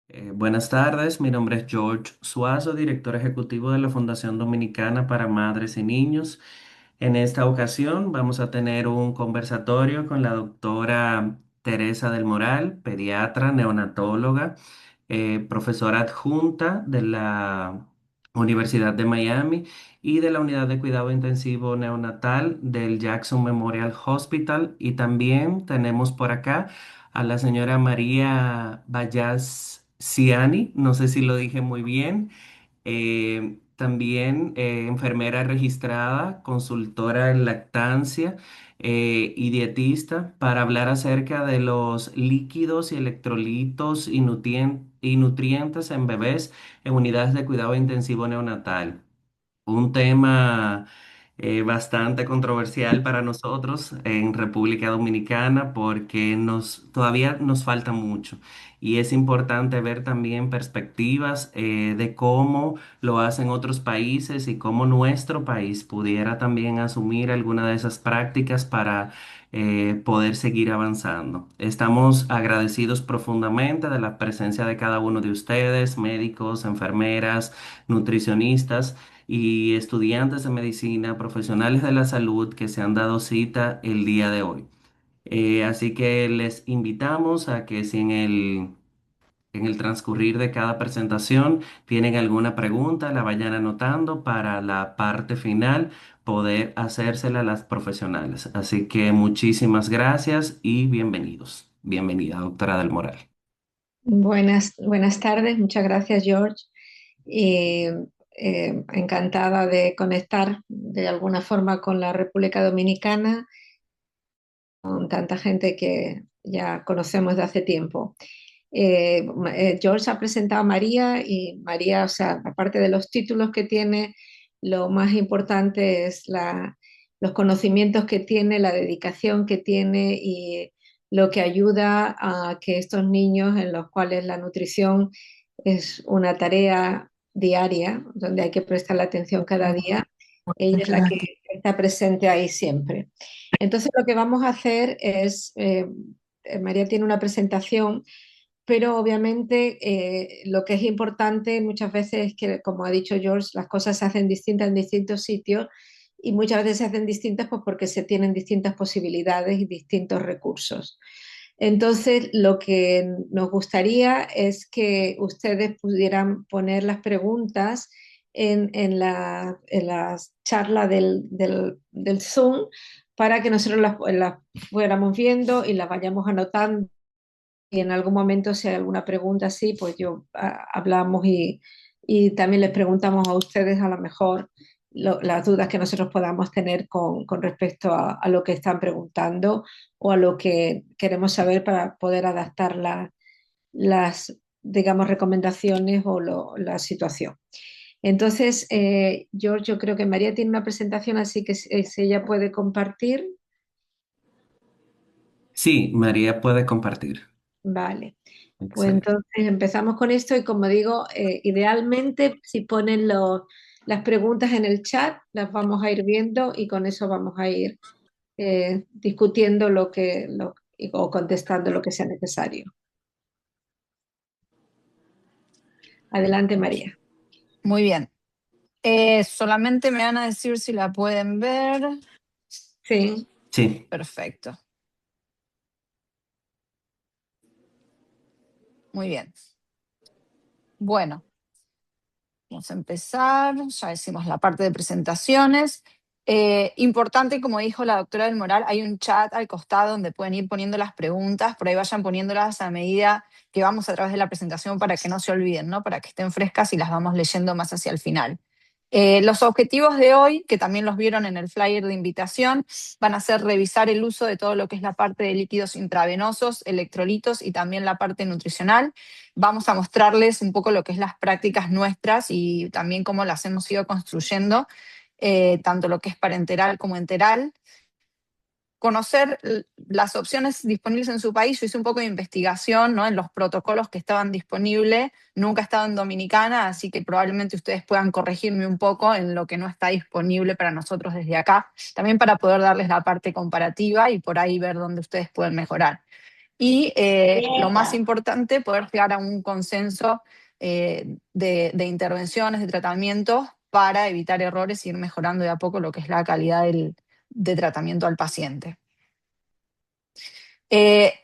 Buenas tardes, mi nombre es George Suazo, director ejecutivo de la Fundación Dominicana para Madres y Niños. En esta ocasión vamos a tener un conversatorio con la doctora Teresa del Moral, pediatra, neonatóloga, profesora adjunta de la Universidad de Miami y de la Unidad de Cuidado Intensivo Neonatal del Jackson Memorial Hospital. Y también tenemos por acá a la señora María Vallas Ciani, no sé si lo dije muy bien. También enfermera registrada, consultora en lactancia y dietista para hablar acerca de los líquidos y electrolitos y nutrientes en bebés en unidades de cuidado intensivo neonatal. Un tema bastante controversial para nosotros en República Dominicana porque todavía nos falta mucho y es importante ver también perspectivas de cómo lo hacen otros países y cómo nuestro país pudiera también asumir alguna de esas prácticas para poder seguir avanzando. Estamos agradecidos profundamente de la presencia de cada uno de ustedes, médicos, enfermeras, nutricionistas y estudiantes de medicina, profesionales de la salud que se han dado cita el día de hoy. Así que les invitamos a que si en el transcurrir de cada presentación tienen alguna pregunta, la vayan anotando para la parte final poder hacérsela a las profesionales. Así que muchísimas gracias y bienvenidos. Bienvenida, doctora Del Moral. Buenas tardes, muchas gracias George. Y, encantada de conectar de alguna forma con la República Dominicana, con tanta gente que ya conocemos de hace tiempo. George ha presentado a María y María, o sea, aparte de los títulos que tiene, lo más importante es los conocimientos que tiene, la dedicación que tiene y lo que ayuda a que estos niños en los cuales la nutrición es una tarea diaria, donde hay que prestarle atención cada día, ella es la que está presente ahí siempre. Entonces, lo que vamos a hacer es, María tiene una presentación, pero obviamente lo que es importante muchas veces es que, como ha dicho George, las cosas se hacen distintas en distintos sitios y muchas veces se hacen distintas pues porque se tienen distintas posibilidades y distintos recursos. Entonces, lo que nos gustaría es que ustedes pudieran poner las preguntas en la charla del Zoom para que nosotros las fuéramos viendo y las vayamos anotando. Y en algún momento, si hay alguna pregunta así, pues hablamos y también les preguntamos a ustedes a lo mejor las dudas que nosotros podamos tener con respecto a lo que están preguntando o a lo que queremos saber para poder adaptar las, digamos, recomendaciones o la situación. Entonces, George, yo creo que María tiene una presentación, así que si ella puede compartir. Sí, María puede compartir. Vale. Pues Excelente. entonces empezamos con esto y como digo, idealmente si ponen las preguntas en el chat, las vamos a ir viendo y con eso vamos a ir discutiendo o contestando lo que sea necesario. Adelante, María. Muy bien. Solamente me van a decir si la pueden ver. Sí, Sí. Perfecto. Muy bien. Bueno, vamos a empezar. Ya hicimos la parte de presentaciones. Importante, como dijo la doctora del Moral, hay un chat al costado donde pueden ir poniendo las preguntas. Por ahí vayan poniéndolas a medida que vamos a través de la presentación para que no se olviden, ¿no? Para que estén frescas y las vamos leyendo más hacia el final. Los objetivos de hoy, que también los vieron en el flyer de invitación, van a ser revisar el uso de todo lo que es la parte de líquidos intravenosos, electrolitos y también la parte nutricional. Vamos a mostrarles un poco lo que es las prácticas nuestras y también cómo las hemos ido construyendo, tanto lo que es parenteral como enteral. Conocer las opciones disponibles en su país. Yo hice un poco de investigación, ¿no? En los protocolos que estaban disponibles. Nunca he estado en Dominicana, así que probablemente ustedes puedan corregirme un poco en lo que no está disponible para nosotros desde acá, también para poder darles la parte comparativa y por ahí ver dónde ustedes pueden mejorar. Y lo más importante, poder llegar a un consenso de intervenciones, de tratamientos, para evitar errores y ir mejorando de a poco lo que es la calidad de tratamiento al paciente.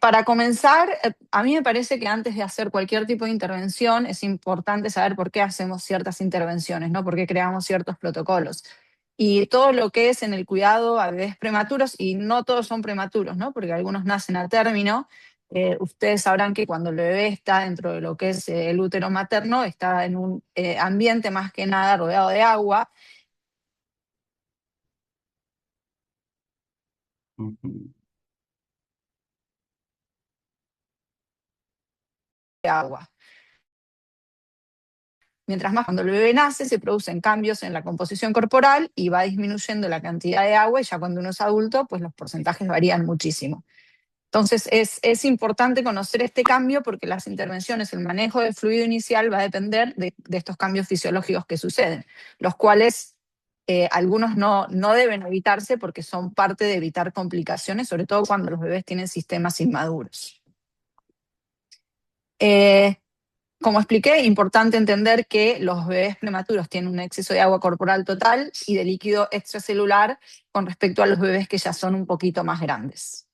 Para comenzar, a mí me parece que antes de hacer cualquier tipo de intervención es importante saber por qué hacemos ciertas intervenciones, ¿no? Por qué creamos ciertos protocolos. Y todo lo que es en el cuidado a bebés prematuros, y no todos son prematuros, ¿no? Porque algunos nacen a término. Ustedes sabrán que cuando el bebé está dentro de lo que es el útero materno, está en un ambiente más que nada rodeado de agua. Ujú. De agua. Mientras más cuando el bebé nace, se producen cambios en la composición corporal y va disminuyendo la cantidad de agua, y ya cuando uno es adulto, pues los porcentajes varían muchísimo. Entonces es importante conocer este cambio, porque las intervenciones, el manejo del fluido inicial va a depender de estos cambios fisiológicos que suceden, los cuales algunos no deben evitarse porque son parte de evitar complicaciones, sobre todo cuando los bebés tienen sistemas inmaduros. Como expliqué, importante entender que los bebés prematuros tienen un exceso de agua corporal total y de líquido extracelular con respecto a los bebés que ya son un poquito más grandes.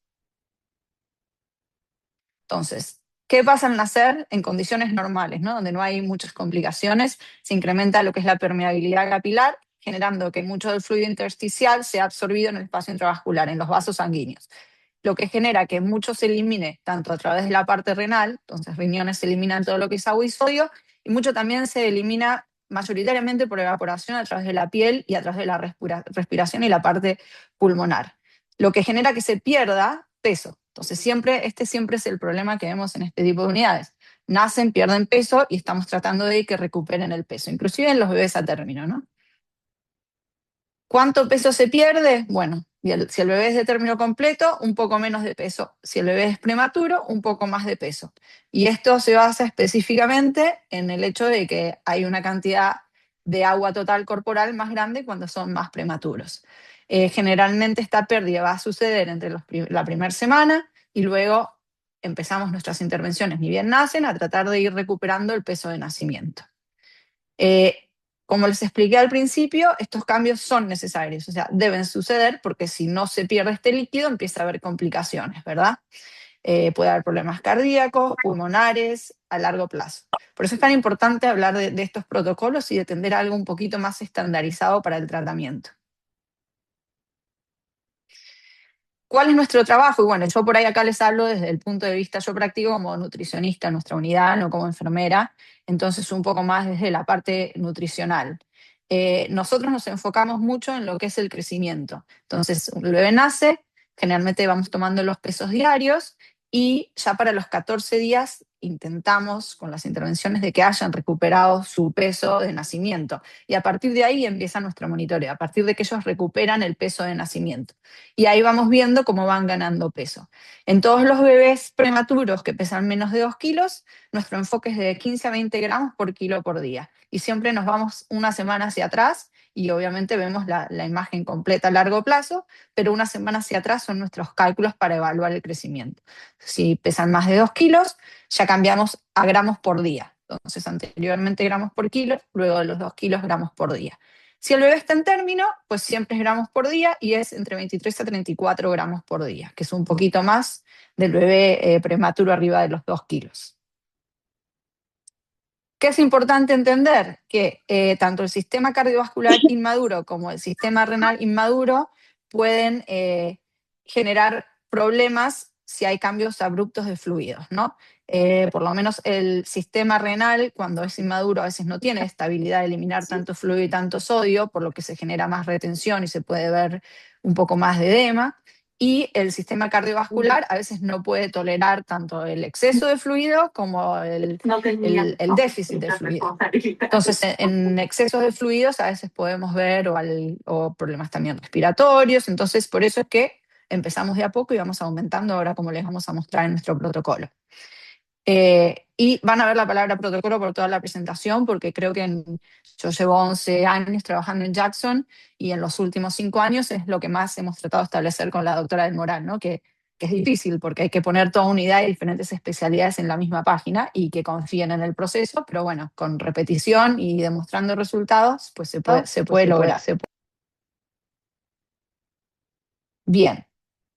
Entonces, ¿qué pasa al nacer en condiciones normales, ¿no? Donde no hay muchas complicaciones? Se incrementa lo que es la permeabilidad capilar, generando que mucho del fluido intersticial sea absorbido en el espacio intravascular, en los vasos sanguíneos, lo que genera que mucho se elimine tanto a través de la parte renal, entonces riñones se eliminan todo lo que es agua y sodio, y mucho también se elimina mayoritariamente por evaporación a través de la piel y a través de la respiración y la parte pulmonar, lo que genera que se pierda peso. Entonces este siempre es el problema que vemos en este tipo de unidades. Nacen, pierden peso y estamos tratando de que recuperen el peso, inclusive en los bebés a término, ¿no? ¿Cuánto peso se pierde? Bueno, si el bebé es de término completo, un poco menos de peso. Si el bebé es prematuro, un poco más de peso. Y esto se basa específicamente en el hecho de que hay una cantidad de agua total corporal más grande cuando son más prematuros. Generalmente esta pérdida va a suceder entre la primera semana, y luego empezamos nuestras intervenciones, ni bien nacen, a tratar de ir recuperando el peso de nacimiento. Como les expliqué al principio, estos cambios son necesarios, o sea, deben suceder, porque si no se pierde este líquido empieza a haber complicaciones, ¿verdad? Puede haber problemas cardíacos, pulmonares, a largo plazo. Por eso es tan importante hablar de estos protocolos y de tener algo un poquito más estandarizado para el tratamiento. ¿Cuál es nuestro trabajo? Y bueno, yo por ahí acá les hablo desde el punto de vista, yo practico como nutricionista en nuestra unidad, no como enfermera, entonces un poco más desde la parte nutricional. Nosotros nos enfocamos mucho en lo que es el crecimiento. Entonces, un bebé nace, generalmente vamos tomando los pesos diarios, y ya para los 14 días intentamos con las intervenciones de que hayan recuperado su peso de nacimiento. Y a partir de ahí empieza nuestro monitoreo, a partir de que ellos recuperan el peso de nacimiento. Y ahí vamos viendo cómo van ganando peso. En todos los bebés prematuros que pesan menos de 2 kilos, nuestro enfoque es de 15 a 20 gramos por kilo por día. Y siempre nos vamos una semana hacia atrás, y obviamente vemos la imagen completa a largo plazo, pero una semana hacia atrás son nuestros cálculos para evaluar el crecimiento. Si pesan más de 2 kilos, ya cambiamos a gramos por día. Entonces, anteriormente gramos por kilo, luego de los 2 kilos, gramos por día. Si el bebé está en término, pues siempre es gramos por día, y es entre 23 a 34 gramos por día, que es un poquito más del bebé prematuro arriba de los 2 kilos. ¿Qué es importante entender? Que tanto el sistema cardiovascular inmaduro como el sistema renal inmaduro pueden generar problemas si hay cambios abruptos de fluidos, ¿no? Por lo menos el sistema renal, cuando es inmaduro, a veces no tiene estabilidad de eliminar tanto fluido y tanto sodio, por lo que se genera más retención y se puede ver un poco más de edema. Y el sistema cardiovascular a veces no puede tolerar tanto el exceso de fluido como el déficit de fluido. Entonces, en excesos de fluidos a veces podemos ver o problemas también respiratorios. Entonces, por eso es que empezamos de a poco y vamos aumentando ahora, como les vamos a mostrar en nuestro protocolo. Y van a ver la palabra protocolo por toda la presentación, porque creo que yo llevo 11 años trabajando en Jackson, y en los últimos 5 años es lo que más hemos tratado de establecer con la doctora del Moral, ¿no? Que que es difícil porque hay que poner toda unidad y diferentes especialidades en la misma página y que confíen en el proceso, pero bueno, con repetición y demostrando resultados, pues se puede lograr. Bien.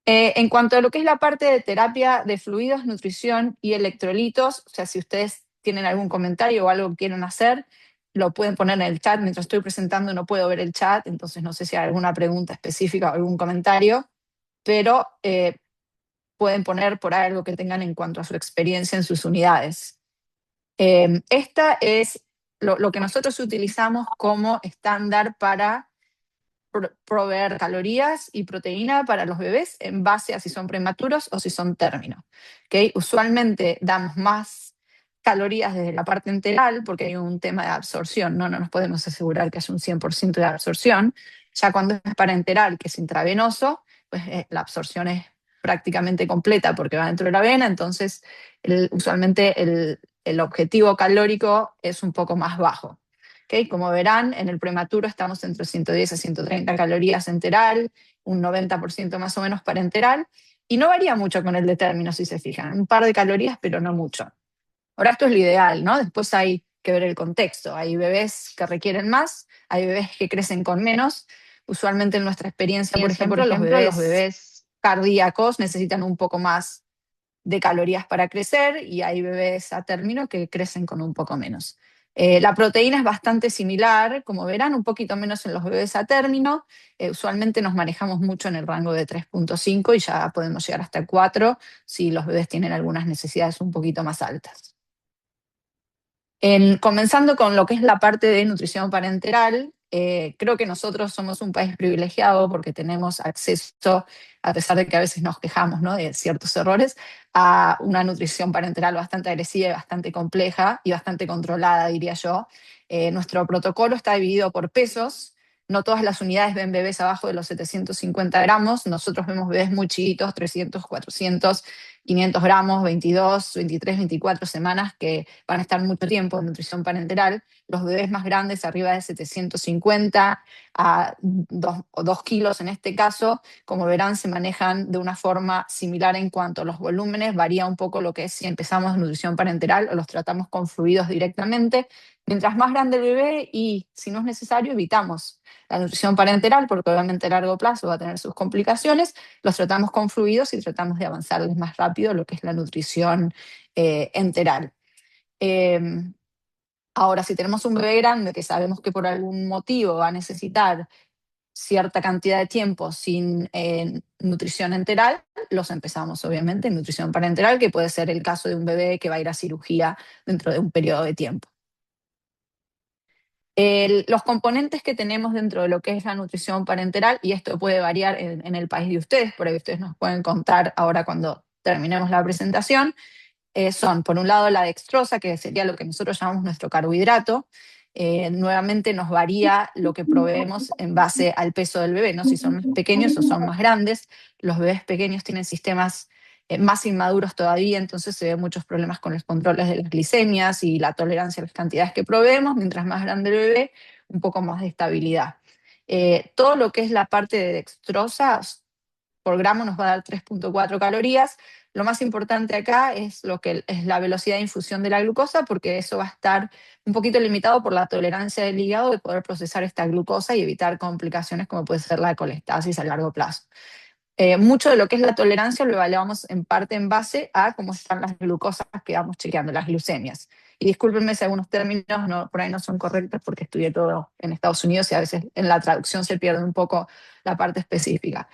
En cuanto a lo que es la parte de terapia de fluidos, nutrición y electrolitos, o sea, si ustedes tienen algún comentario o algo que quieren hacer, lo pueden poner en el chat. Mientras estoy presentando no puedo ver el chat, entonces no sé si hay alguna pregunta específica o algún comentario, pero pueden poner por ahí algo que tengan en cuanto a su experiencia en sus unidades. Esta es lo que nosotros utilizamos como estándar para proveer calorías y proteína para los bebés en base a si son prematuros o si son término. ¿Okay? Usualmente damos más calorías desde la parte enteral porque hay un tema de absorción, no nos podemos asegurar que haya un 100% de absorción. Ya cuando es parenteral, que es intravenoso, pues la absorción es prácticamente completa porque va dentro de la vena, entonces usualmente el objetivo calórico es un poco más bajo. ¿Okay? Como verán, en el prematuro estamos entre 110 a 130 calorías enteral, un 90% más o menos parenteral, y no varía mucho con el de término, si se fijan, un par de calorías, pero no mucho. Ahora, esto es lo ideal, ¿no? Después hay que ver el contexto. Hay bebés que requieren más, hay bebés que crecen con menos. Usualmente en nuestra experiencia, por ejemplo, los bebés cardíacos necesitan un poco más de calorías para crecer y hay bebés a término que crecen con un poco menos. La proteína es bastante similar, como verán, un poquito menos en los bebés a término. Usualmente nos manejamos mucho en el rango de 3,5 y ya podemos llegar hasta 4 si los bebés tienen algunas necesidades un poquito más altas. Comenzando con lo que es la parte de nutrición parenteral, creo que nosotros somos un país privilegiado porque tenemos acceso, a pesar de que a veces nos quejamos, ¿no?, de ciertos errores, a una nutrición parenteral bastante agresiva y bastante compleja y bastante controlada, diría yo. Nuestro protocolo está dividido por pesos. No todas las unidades ven bebés abajo de los 750 gramos. Nosotros vemos bebés muy chiquitos, 300, 400, 500 gramos, 22, 23, 24 semanas, que van a estar mucho tiempo en nutrición parenteral. Los bebés más grandes, arriba de 750 a 2 kilos en este caso, como verán, se manejan de una forma similar en cuanto a los volúmenes. Varía un poco lo que es si empezamos nutrición parenteral o los tratamos con fluidos directamente. Mientras más grande el bebé y, si no es necesario, evitamos la nutrición parenteral, porque obviamente a largo plazo va a tener sus complicaciones. Los tratamos con fluidos y tratamos de avanzarles más rápido lo que es la nutrición enteral. Ahora, si tenemos un bebé grande que sabemos que por algún motivo va a necesitar cierta cantidad de tiempo sin nutrición enteral, los empezamos obviamente en nutrición parenteral, que puede ser el caso de un bebé que va a ir a cirugía dentro de un periodo de tiempo. Los componentes que tenemos dentro de lo que es la nutrición parenteral, y esto puede variar en el país de ustedes, por ahí ustedes nos pueden contar ahora cuando terminemos la presentación, son, por un lado, la dextrosa, que sería lo que nosotros llamamos nuestro carbohidrato. Nuevamente nos varía lo que proveemos en base al peso del bebé, ¿no? Si son más pequeños o son más grandes. Los bebés pequeños tienen sistemas más inmaduros todavía, entonces se ven muchos problemas con los controles de las glicemias y la tolerancia a las cantidades que proveemos. Mientras más grande el bebé, un poco más de estabilidad. Todo lo que es la parte de dextrosa por gramo nos va a dar 3,4 calorías. Lo más importante acá es lo que es la velocidad de infusión de la glucosa, porque eso va a estar un poquito limitado por la tolerancia del hígado de poder procesar esta glucosa y evitar complicaciones como puede ser la colestasis a largo plazo. Mucho de lo que es la tolerancia lo evaluamos en parte en base a cómo están las glucosas que vamos chequeando, las glucemias. Y discúlpenme si algunos términos por ahí no son correctos porque estudié todo en Estados Unidos y a veces en la traducción se pierde un poco la parte específica.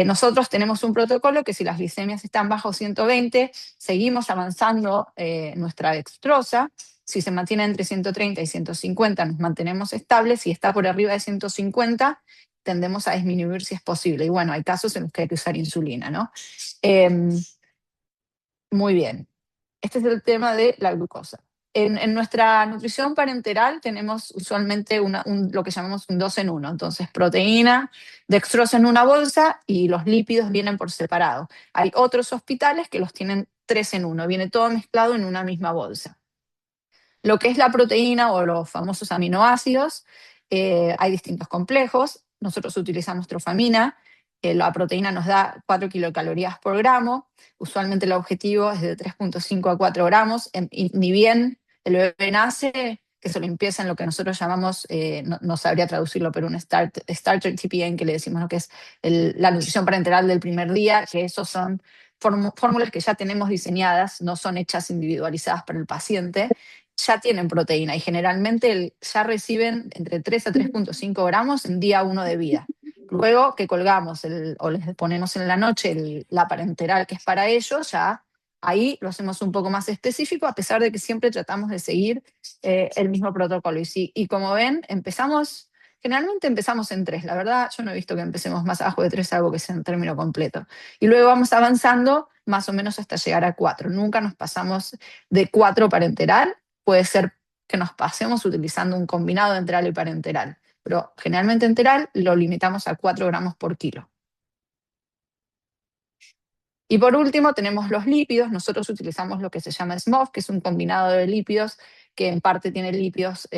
Nosotros tenemos un protocolo que si las glicemias están bajo 120, seguimos avanzando nuestra dextrosa. Si se mantiene entre 130 y 150 nos mantenemos estables. Si está por arriba de 150 tendemos a disminuir si es posible. Y bueno, hay casos en los que hay que usar insulina, ¿no? Muy bien. Este es el tema de la glucosa. En nuestra nutrición parenteral tenemos usualmente lo que llamamos un 2 en 1. Entonces, proteína, dextrosa en una bolsa y los lípidos vienen por separado. Hay otros hospitales que los tienen 3 en 1. Viene todo mezclado en una misma bolsa. Lo que es la proteína o los famosos aminoácidos, hay distintos complejos. Nosotros utilizamos trofamina, La proteína nos da 4 kilocalorías por gramo. Usualmente el objetivo es de 3,5 a 4 gramos. Y ni bien el bebé nace, que se lo empieza en lo que nosotros llamamos, no sabría traducirlo, pero un starter TPN, que le decimos lo que es la nutrición parenteral del primer día, que esos son fórmulas que ya tenemos diseñadas, no son hechas individualizadas para el paciente, ya tienen proteína y generalmente ya reciben entre 3 a 3,5 gramos en día 1 de vida. Luego que colgamos o les ponemos en la noche la parenteral que es para ellos, ya ahí lo hacemos un poco más específico, a pesar de que siempre tratamos de seguir el mismo protocolo. Y como ven, generalmente empezamos en 3. La verdad, yo no he visto que empecemos más abajo de 3, algo que sea en término completo. Y luego vamos avanzando más o menos hasta llegar a 4. Nunca nos pasamos de 4 parenteral. Puede ser que nos pasemos utilizando un combinado de enteral y parenteral, pero generalmente enteral lo limitamos a 4 gramos por kilo. Y por último tenemos los lípidos. Nosotros utilizamos lo que se llama SMOF, que es un combinado de lípidos que en parte tiene lípidos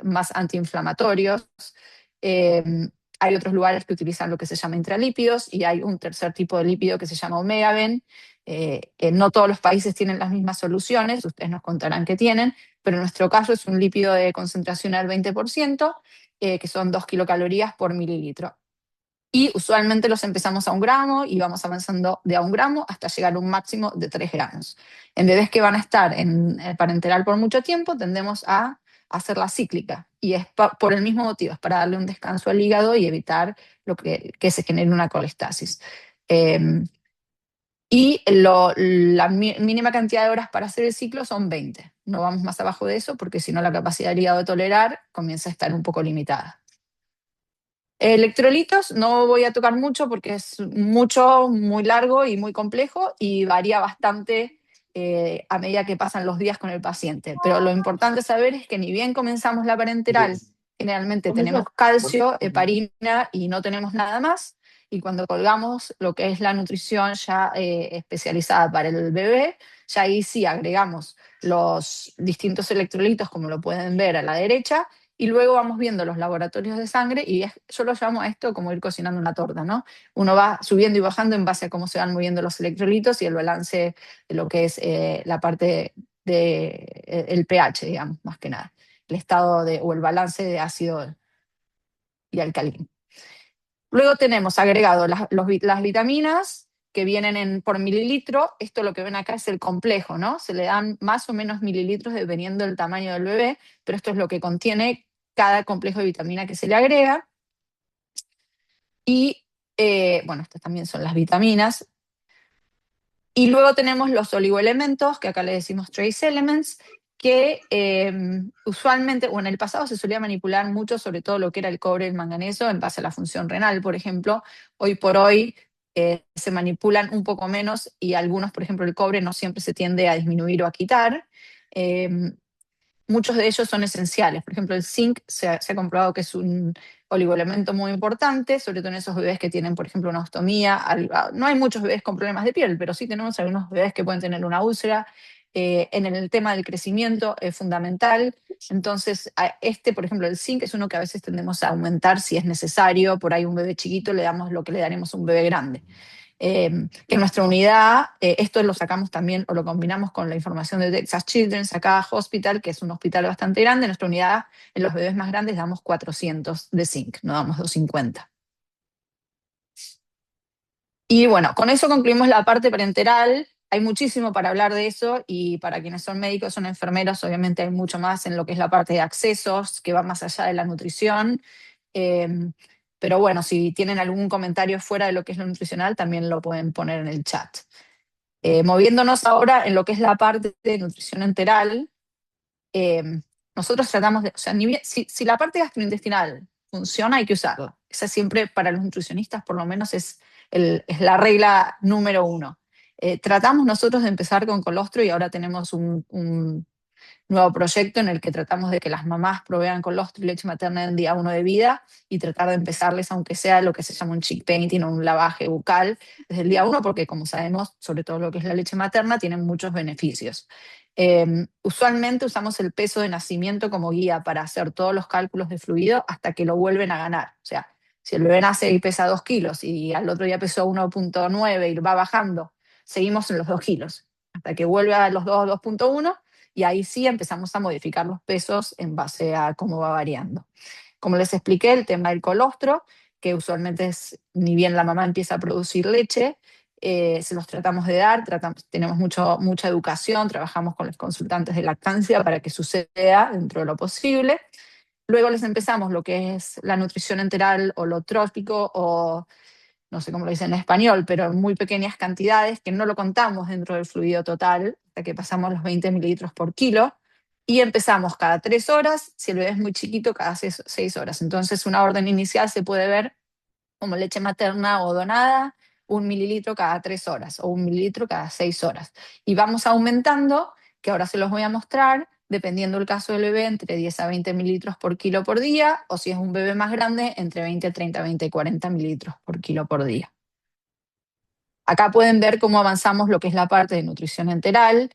más antiinflamatorios. Hay otros lugares que utilizan lo que se llama intralípidos y hay un tercer tipo de lípido que se llama Omegaven. No todos los países tienen las mismas soluciones, ustedes nos contarán qué tienen, pero en nuestro caso es un lípido de concentración al 20%, que son 2 kilocalorías por mililitro. Y usualmente los empezamos a 1 gramo y vamos avanzando de a 1 gramo hasta llegar a un máximo de 3 gramos. En bebés que van a estar en el parenteral por mucho tiempo, tendemos a hacer la cíclica. Y es por el mismo motivo, es para darle un descanso al hígado y evitar que se genere una colestasis. Y la mínima cantidad de horas para hacer el ciclo son 20. No vamos más abajo de eso porque si no la capacidad del hígado de tolerar comienza a estar un poco limitada. Electrolitos no voy a tocar mucho porque es muy largo y muy complejo y varía bastante a medida que pasan los días con el paciente. Pero lo importante saber es que ni bien comenzamos la parenteral, generalmente tenemos calcio, heparina y no tenemos nada más. Y cuando colgamos lo que es la nutrición ya especializada para el bebé, ya ahí sí agregamos los distintos electrolitos, como lo pueden ver a la derecha, y luego vamos viendo los laboratorios de sangre y yo lo llamo a esto como ir cocinando una torta, ¿no? Uno va subiendo y bajando en base a cómo se van moviendo los electrolitos y el balance de lo que es la parte del pH, digamos, más que nada. El estado o el balance de ácido y alcalino. Luego tenemos agregado las vitaminas que vienen por mililitro. Esto lo que ven acá es el complejo, ¿no? Se le dan más o menos mililitros dependiendo del tamaño del bebé, pero esto es lo que contiene cada complejo de vitamina que se le agrega. Y, bueno, estas también son las vitaminas. Y luego tenemos los oligoelementos, que acá le decimos trace elements, que usualmente, o en el pasado se solía manipular mucho, sobre todo lo que era el cobre y el manganeso, en base a la función renal, por ejemplo. Hoy por hoy se manipulan un poco menos y algunos, por ejemplo, el cobre no siempre se tiende a disminuir o a quitar. Muchos de ellos son esenciales. Por ejemplo, el zinc se ha comprobado que es un oligoelemento muy importante, sobre todo en esos bebés que tienen, por ejemplo, una ostomía. No hay muchos bebés con problemas de piel, pero sí tenemos algunos bebés que pueden tener una úlcera. En el tema del crecimiento es fundamental. Entonces, por ejemplo, el zinc es uno que a veces tendemos a aumentar si es necesario. Por ahí un bebé chiquito le damos lo que le daremos a un bebé grande. Que en nuestra unidad, esto lo sacamos también o lo combinamos con la información de Texas Children's acá Hospital, que es un hospital bastante grande. En nuestra unidad, en los bebés más grandes, damos 400 de zinc, no damos 250. Y bueno, con eso concluimos la parte parenteral. Hay muchísimo para hablar de eso y para quienes son médicos, son enfermeros, obviamente hay mucho más en lo que es la parte de accesos, que va más allá de la nutrición. Pero bueno, si tienen algún comentario fuera de lo que es lo nutricional, también lo pueden poner en el chat. Moviéndonos ahora en lo que es la parte de nutrición enteral, nosotros tratamos de, o sea, si la parte gastrointestinal funciona, hay que usarla. Esa siempre para los nutricionistas por lo menos es la regla número 1. Tratamos nosotros de empezar con colostro y ahora tenemos un nuevo proyecto en el que tratamos de que las mamás provean colostro y leche materna en día 1 de vida y tratar de empezarles, aunque sea lo que se llama un cheek painting o un lavaje bucal, desde el día 1, porque como sabemos, sobre todo lo que es la leche materna, tiene muchos beneficios. Usualmente usamos el peso de nacimiento como guía para hacer todos los cálculos de fluido hasta que lo vuelven a ganar. O sea, Si el bebé nace y pesa 2 kilos y al otro día pesó 1,9 y va bajando, seguimos en los 2 kilos, hasta que vuelve a los 2,1, y ahí sí empezamos a modificar los pesos en base a cómo va variando. Como les expliqué, el tema del colostro, que usualmente es, ni bien la mamá empieza a producir leche, se los tratamos de dar, tenemos mucha educación, trabajamos con los consultantes de lactancia para que suceda dentro de lo posible. Luego les empezamos lo que es la nutrición enteral o lo trópico, o no sé cómo lo dicen en español, pero en muy pequeñas cantidades que no lo contamos dentro del fluido total, hasta que pasamos los 20 mililitros por kilo. Y empezamos cada 3 horas, si el bebé es muy chiquito, cada 6 horas. Entonces, una orden inicial se puede ver como leche materna o donada, 1 mililitro cada 3 horas o 1 mililitro cada 6 horas. Y vamos aumentando, que ahora se los voy a mostrar, dependiendo del caso del bebé, entre 10 a 20 mililitros por kilo por día, o si es un bebé más grande, entre 20, 30, 20, 40 mililitros por kilo por día. Acá pueden ver cómo avanzamos lo que es la parte de nutrición enteral.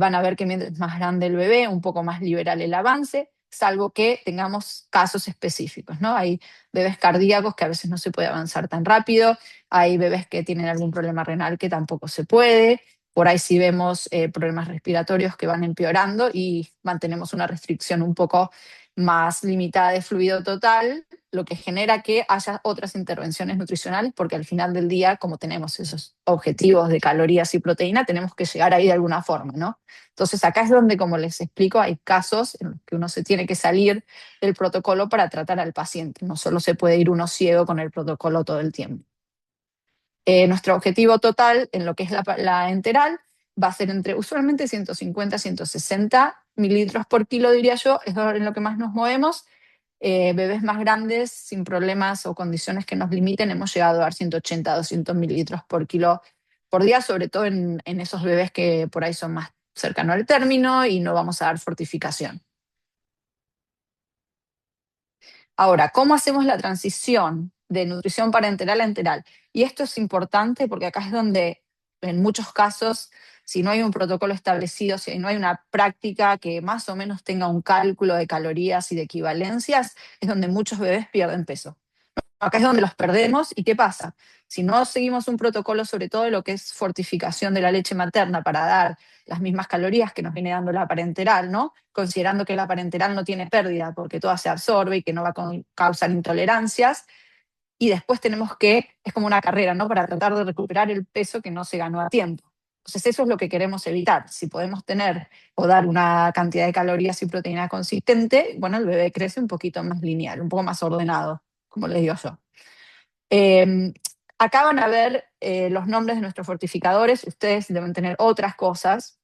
Van a ver que mientras más grande el bebé, un poco más liberal el avance, salvo que tengamos casos específicos, ¿no? Hay bebés cardíacos que a veces no se puede avanzar tan rápido, hay bebés que tienen algún problema renal que tampoco se puede, por ahí sí vemos problemas respiratorios que van empeorando y mantenemos una restricción un poco más limitada de fluido total, lo que genera que haya otras intervenciones nutricionales, porque al final del día, como tenemos esos objetivos de calorías y proteína, tenemos que llegar ahí de alguna forma, ¿no? Entonces acá es donde, como les explico, hay casos en los que uno se tiene que salir del protocolo para tratar al paciente. No solo se puede ir uno ciego con el protocolo todo el tiempo. Nuestro objetivo total en lo que es la enteral va a ser entre usualmente 150 a 160 mililitros por kilo, diría yo, es en lo que más nos movemos. Bebés más grandes, sin problemas o condiciones que nos limiten, hemos llegado a dar 180 a 200 mililitros por kilo por día, sobre todo en esos bebés que por ahí son más cercanos al término y no vamos a dar fortificación. Ahora, ¿cómo hacemos la transición de nutrición parenteral a enteral? Y esto es importante porque acá es donde, en muchos casos, si no hay un protocolo establecido, si no hay una práctica que más o menos tenga un cálculo de calorías y de equivalencias, es donde muchos bebés pierden peso. Acá es donde los perdemos. ¿Y qué pasa? Si no seguimos un protocolo, sobre todo de lo que es fortificación de la leche materna para dar las mismas calorías que nos viene dando la parenteral, ¿no? Considerando que la parenteral no tiene pérdida porque toda se absorbe y que no va a causar intolerancias, y después tenemos que, es como una carrera, ¿no? Para tratar de recuperar el peso que no se ganó a tiempo. Entonces eso es lo que queremos evitar. Si podemos tener o dar una cantidad de calorías y proteína consistente, bueno, el bebé crece un poquito más lineal, un poco más ordenado, como les digo yo. Eh, Acá van a ver los nombres de nuestros fortificadores. Ustedes deben tener otras cosas,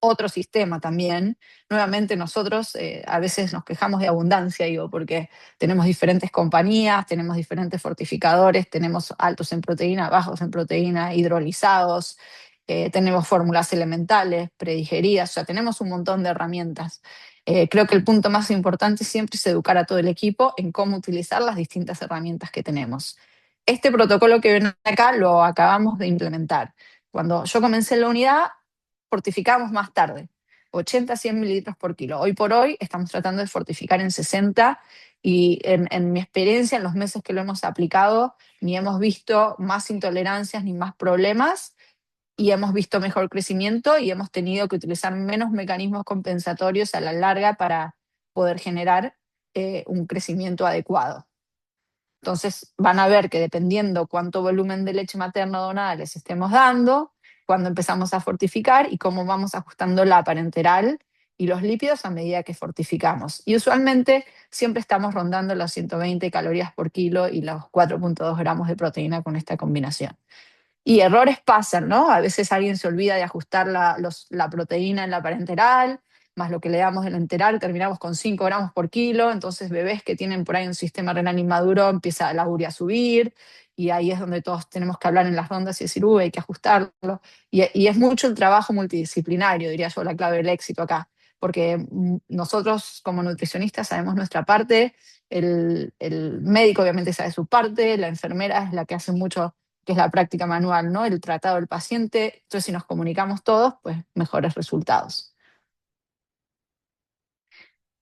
otro sistema también. Nuevamente nosotros a veces nos quejamos de abundancia, digo, porque tenemos diferentes compañías, tenemos diferentes fortificadores, tenemos altos en proteína, bajos en proteína, hidrolizados, tenemos fórmulas elementales, predigeridas, o sea, tenemos un montón de herramientas. Creo que el punto más importante siempre es educar a todo el equipo en cómo utilizar las distintas herramientas que tenemos. Este protocolo que ven acá lo acabamos de implementar. Cuando yo comencé en la unidad, fortificamos más tarde, 80 a 100 mililitros por kilo. Hoy por hoy estamos tratando de fortificar en 60, y en mi experiencia, en los meses que lo hemos aplicado, ni hemos visto más intolerancias ni más problemas, y hemos visto mejor crecimiento y hemos tenido que utilizar menos mecanismos compensatorios a la larga para poder generar un crecimiento adecuado. Entonces van a ver que dependiendo cuánto volumen de leche materna donada les estemos dando, cuando empezamos a fortificar y cómo vamos ajustando la parenteral y los lípidos a medida que fortificamos. Y usualmente siempre estamos rondando las 120 calorías por kilo y los 4,2 gramos de proteína con esta combinación. Y errores pasan, ¿no? A veces alguien se olvida de ajustar la proteína en la parenteral, más lo que le damos del enteral, terminamos con 5 gramos por kilo, entonces bebés que tienen por ahí un sistema renal inmaduro empieza la urea a subir, y ahí es donde todos tenemos que hablar en las rondas y decir, hay que ajustarlo. Y es mucho el trabajo multidisciplinario, diría yo, la clave del éxito acá, porque nosotros como nutricionistas sabemos nuestra parte, el médico obviamente sabe su parte, la enfermera es la que hace mucho, que es la práctica manual, ¿no? El tratado del paciente. Entonces, si nos comunicamos todos, pues mejores resultados.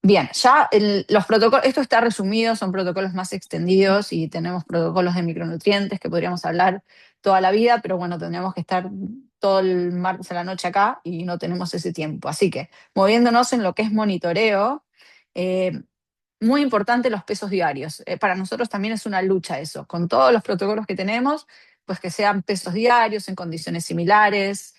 Bien, ya los protocolos, esto está resumido, son protocolos más extendidos y tenemos protocolos de micronutrientes que podríamos hablar toda la vida, pero bueno, tendríamos que estar todo el martes a la noche acá y no tenemos ese tiempo. Así que, moviéndonos en lo que es monitoreo, eh, muy importante los pesos diarios. Para nosotros también es una lucha eso, con todos los protocolos que tenemos, pues que sean pesos diarios en condiciones similares,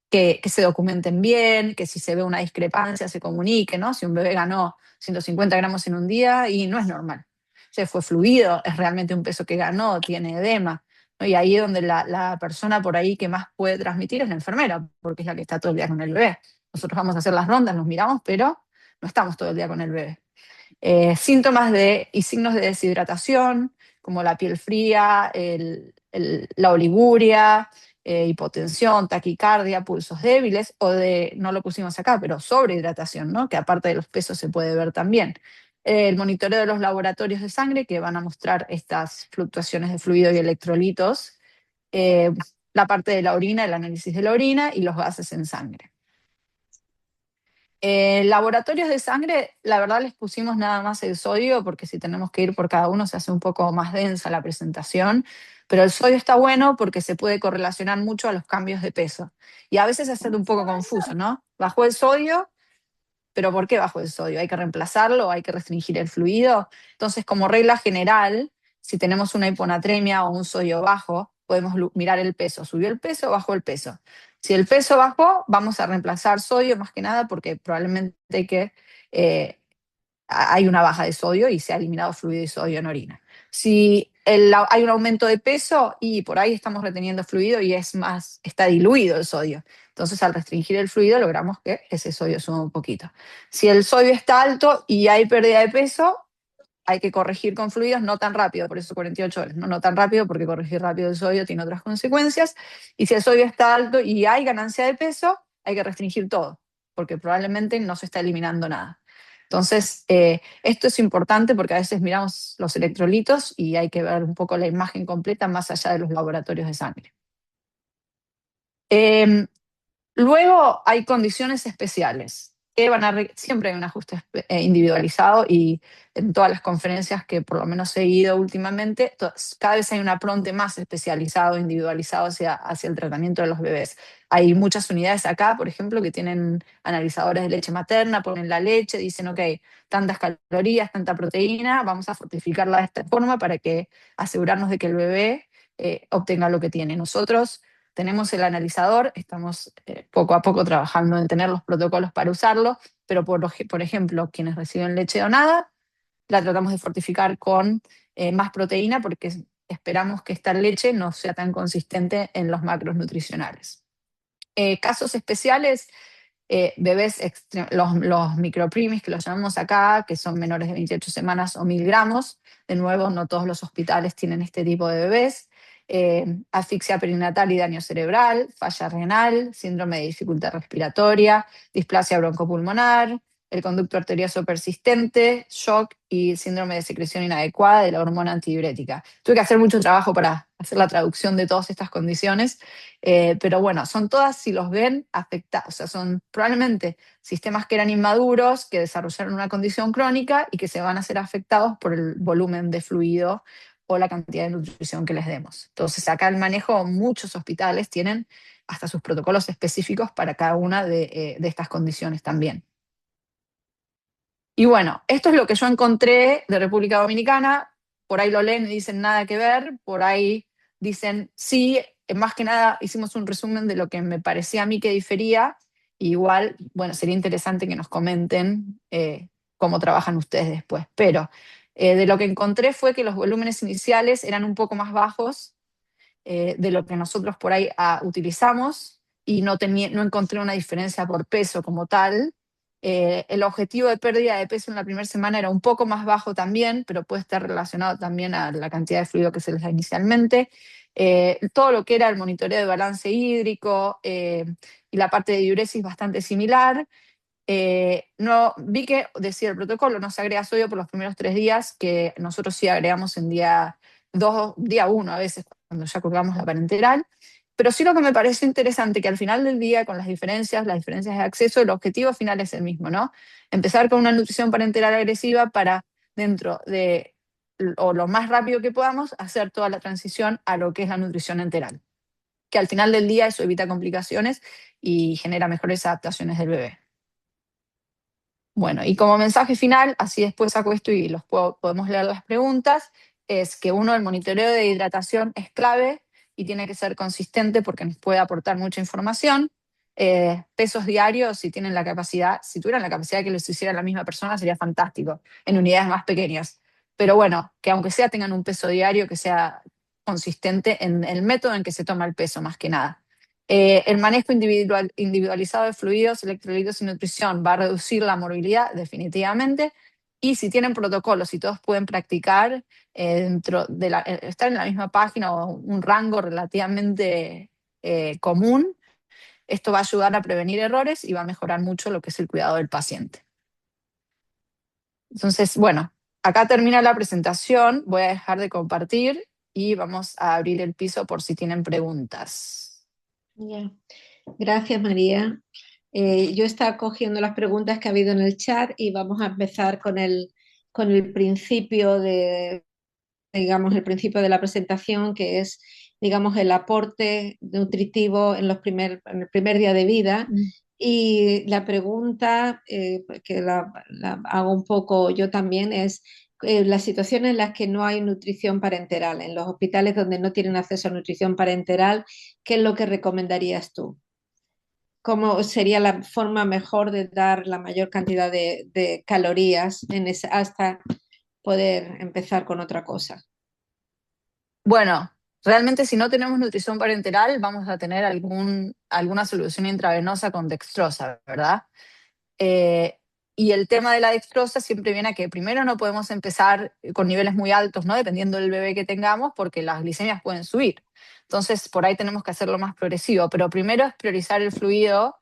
que se documenten bien, que si se ve una discrepancia se comunique, ¿no? Si un bebé ganó 150 gramos en un día y no es normal. Se fue fluido, es realmente un peso que ganó, tiene edema, ¿no? Y ahí es donde la persona por ahí que más puede transmitir es la enfermera, porque es la que está todo el día con el bebé. Nosotros vamos a hacer las rondas, nos miramos, pero no estamos todo el día con el bebé. Síntomas y signos de deshidratación, como la piel fría, la oliguria, hipotensión, taquicardia, pulsos débiles, o no lo pusimos acá, pero sobrehidratación, ¿no? Que aparte de los pesos se puede ver también. El monitoreo de los laboratorios de sangre, que van a mostrar estas fluctuaciones de fluido y electrolitos. Eh, la parte de la orina, el análisis de la orina y los gases en sangre. Laboratorios de sangre, la verdad les pusimos nada más el sodio, porque si tenemos que ir por cada uno se hace un poco más densa la presentación, pero el sodio está bueno porque se puede correlacionar mucho a los cambios de peso. Y a veces es un poco confuso, ¿no? Bajó el sodio, pero ¿por qué bajó el sodio? ¿Hay que reemplazarlo? ¿Hay que restringir el fluido? Entonces, como regla general, si tenemos una hiponatremia o un sodio bajo, podemos mirar el peso. ¿Subió el peso o bajó el peso? Si el peso bajó, vamos a reemplazar sodio más que nada porque probablemente eh, hay una baja de sodio y se ha eliminado fluido y sodio en orina. Si hay un aumento de peso y por ahí estamos reteniendo fluido y está diluido el sodio. Entonces, al restringir el fluido, logramos que ese sodio suba un poquito. Si el sodio está alto y hay pérdida de peso, hay que corregir con fluidos, no tan rápido, por eso 48 horas, no tan rápido porque corregir rápido el sodio tiene otras consecuencias. Y si el sodio está alto y hay ganancia de peso, hay que restringir todo, porque probablemente no se está eliminando nada. Entonces, esto es importante porque a veces miramos los electrolitos y hay que ver un poco la imagen completa más allá de los laboratorios de sangre. Luego hay condiciones especiales que siempre hay un ajuste individualizado y en todas las conferencias que por lo menos he ido últimamente, cada vez hay un apronte más especializado, individualizado hacia el tratamiento de los bebés. Hay muchas unidades acá, por ejemplo, que tienen analizadores de leche materna, ponen la leche, dicen, ok, tantas calorías, tanta proteína, vamos a fortificarla de esta forma para asegurarnos de que el bebé obtenga lo que tiene. Nosotros tenemos el analizador, estamos poco a poco trabajando en tener los protocolos para usarlo, pero por ejemplo, quienes reciben leche donada, la tratamos de fortificar con más proteína porque esperamos que esta leche no sea tan consistente en los macros nutricionales. Casos especiales, bebés, los microprimis que los llamamos acá, que son menores de 28 semanas o 1000 gramos. De nuevo, no todos los hospitales tienen este tipo de bebés. Asfixia perinatal y daño cerebral, falla renal, síndrome de dificultad respiratoria, displasia broncopulmonar, el conducto arterioso persistente, shock y síndrome de secreción inadecuada de la hormona antidiurética. Tuve que hacer mucho trabajo para hacer la traducción de todas estas condiciones, pero bueno, son todas, si los ven, afectadas, o sea, son probablemente sistemas que eran inmaduros, que desarrollaron una condición crónica y que se van a ser afectados por el volumen de fluido o la cantidad de nutrición que les demos. Entonces, acá el manejo, muchos hospitales tienen hasta sus protocolos específicos para cada una de estas condiciones también. Y bueno, esto es lo que yo encontré de República Dominicana. Por ahí lo leen y dicen nada que ver, por ahí dicen sí, más que nada hicimos un resumen de lo que me parecía a mí que difería. Igual, bueno, sería interesante que nos comenten cómo trabajan ustedes después. Pero de lo que encontré fue que los volúmenes iniciales eran un poco más bajos de lo que nosotros por ahí utilizamos y no encontré una diferencia por peso como tal. El objetivo de pérdida de peso en la primera semana era un poco más bajo también, pero puede estar relacionado también a la cantidad de fluido que se les da inicialmente. Todo lo que era el monitoreo de balance hídrico y la parte de diuresis bastante similar. No, vi que decía el protocolo, no se agrega sodio por los primeros 3 días, que nosotros sí agregamos en día 2, día 1 a veces, cuando ya colgamos la parenteral. Pero sí lo que me parece interesante, que al final del día, con las diferencias de acceso, el objetivo final es el mismo, ¿no? Empezar con una nutrición parenteral agresiva para, dentro de, o lo más rápido que podamos, hacer toda la transición a lo que es la nutrición enteral. Que al final del día eso evita complicaciones y genera mejores adaptaciones del bebé. Bueno, y como mensaje final, así después saco esto y podemos leer las preguntas, es que el monitoreo de hidratación es clave y tiene que ser consistente porque nos puede aportar mucha información. Pesos diarios, si tuvieran la capacidad que los hiciera la misma persona, sería fantástico, en unidades más pequeñas. Pero bueno, que aunque sea tengan un peso diario, que sea consistente en el método en que se toma el peso, más que nada. El manejo individualizado de fluidos, electrolitos y nutrición va a reducir la morbilidad definitivamente. Y si tienen protocolos y todos pueden practicar estar en la misma página o un rango relativamente común, esto va a ayudar a prevenir errores y va a mejorar mucho lo que es el cuidado del paciente. Entonces, bueno, acá termina la presentación. Voy a dejar de compartir y vamos a abrir el piso por si tienen preguntas. Yeah. Gracias, María. Yo estaba cogiendo las preguntas que ha habido en el chat y vamos a empezar con el principio digamos, el principio de la presentación, que es, digamos, el aporte nutritivo en en el primer día de vida. Y la pregunta, que la hago un poco yo también, es las situaciones en las que no hay nutrición parenteral, en los hospitales donde no tienen acceso a nutrición parenteral, ¿qué es lo que recomendarías tú? ¿Cómo sería la forma mejor de dar la mayor cantidad de calorías hasta poder empezar con otra cosa? Bueno, realmente si no tenemos nutrición parenteral, vamos a tener alguna solución intravenosa con dextrosa, ¿verdad? Y el tema de la dextrosa siempre viene a que primero no podemos empezar con niveles muy altos, ¿no? Dependiendo del bebé que tengamos, porque las glicemias pueden subir. Entonces, por ahí tenemos que hacerlo más progresivo. Pero primero es priorizar el fluido,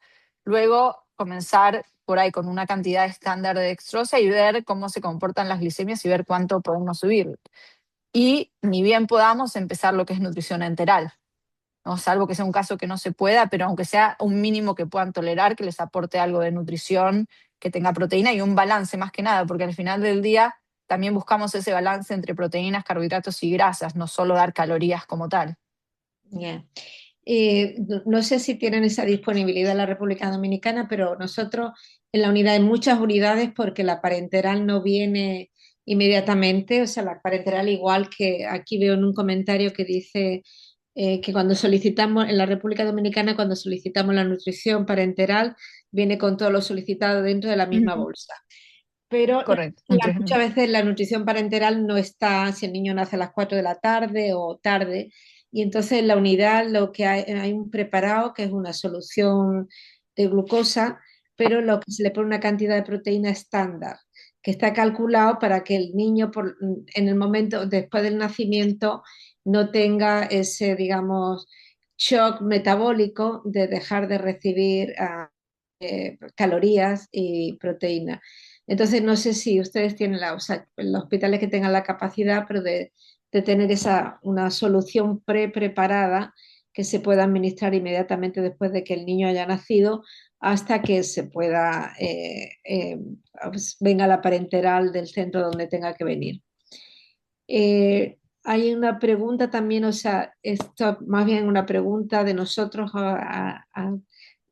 luego comenzar por ahí con una cantidad estándar de dextrosa y ver cómo se comportan las glicemias y ver cuánto podemos subir. Y ni bien podamos empezar lo que es nutrición enteral, ¿no? Salvo que sea un caso que no se pueda, pero aunque sea un mínimo que puedan tolerar, que les aporte algo de nutrición, que tenga proteína y un balance más que nada, porque al final del día también buscamos ese balance entre proteínas, carbohidratos y grasas, no solo dar calorías como tal. Yeah. No sé si tienen esa disponibilidad en la República Dominicana, pero nosotros en la unidad hay muchas unidades porque la parenteral no viene inmediatamente, o sea, la parenteral igual que aquí veo en un comentario que dice que cuando solicitamos, en la República Dominicana, cuando solicitamos la nutrición parenteral, viene con todo lo solicitado dentro de la misma Ujú. bolsa. Pero Correcto. muchas veces la nutrición parenteral no está si el niño nace a las 4 de la tarde o tarde. Y entonces en la unidad lo que hay un preparado que es una solución de glucosa, pero lo que se le pone una cantidad de proteína estándar, que está calculado para que el niño en el momento después del nacimiento no tenga ese, digamos, shock metabólico de dejar de recibir calorías y proteína. Entonces, no sé si ustedes tienen o sea, los hospitales que tengan la capacidad, pero de tener una solución preparada que se pueda administrar inmediatamente después de que el niño haya nacido hasta que se pueda, pues, venga la parenteral del centro donde tenga que venir. Hay una pregunta también, o sea, esto más bien una pregunta de nosotros a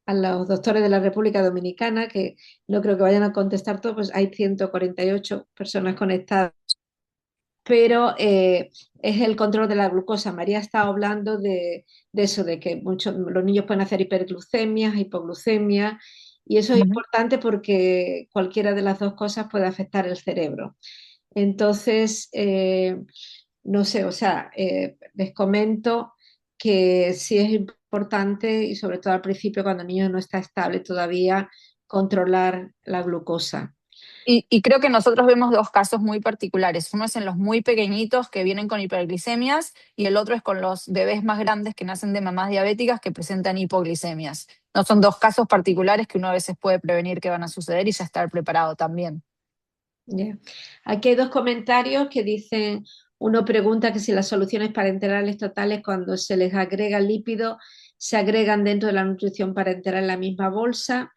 los doctores de la República Dominicana, que no creo que vayan a contestar todos, pues hay 148 personas conectadas, pero es el control de la glucosa. María está hablando de eso, de que los niños pueden hacer hiperglucemias, hipoglucemia, y eso es Ujú. importante porque cualquiera de las dos cosas puede afectar el cerebro. Entonces, no sé, o sea, les comento que sí es importante y sobre todo al principio cuando el niño no está estable todavía, controlar la glucosa. Y creo que nosotros vemos dos casos muy particulares. Uno es en los muy pequeñitos que vienen con hiperglicemias y el otro es con los bebés más grandes que nacen de mamás diabéticas que presentan hipoglicemias. No, son dos casos particulares que uno a veces puede prevenir que van a suceder y ya estar preparado también. Yeah. Aquí hay dos comentarios que dicen, uno pregunta que si las soluciones parenterales totales, cuando se les agrega lípido, se agregan dentro de la nutrición parenteral en la misma bolsa.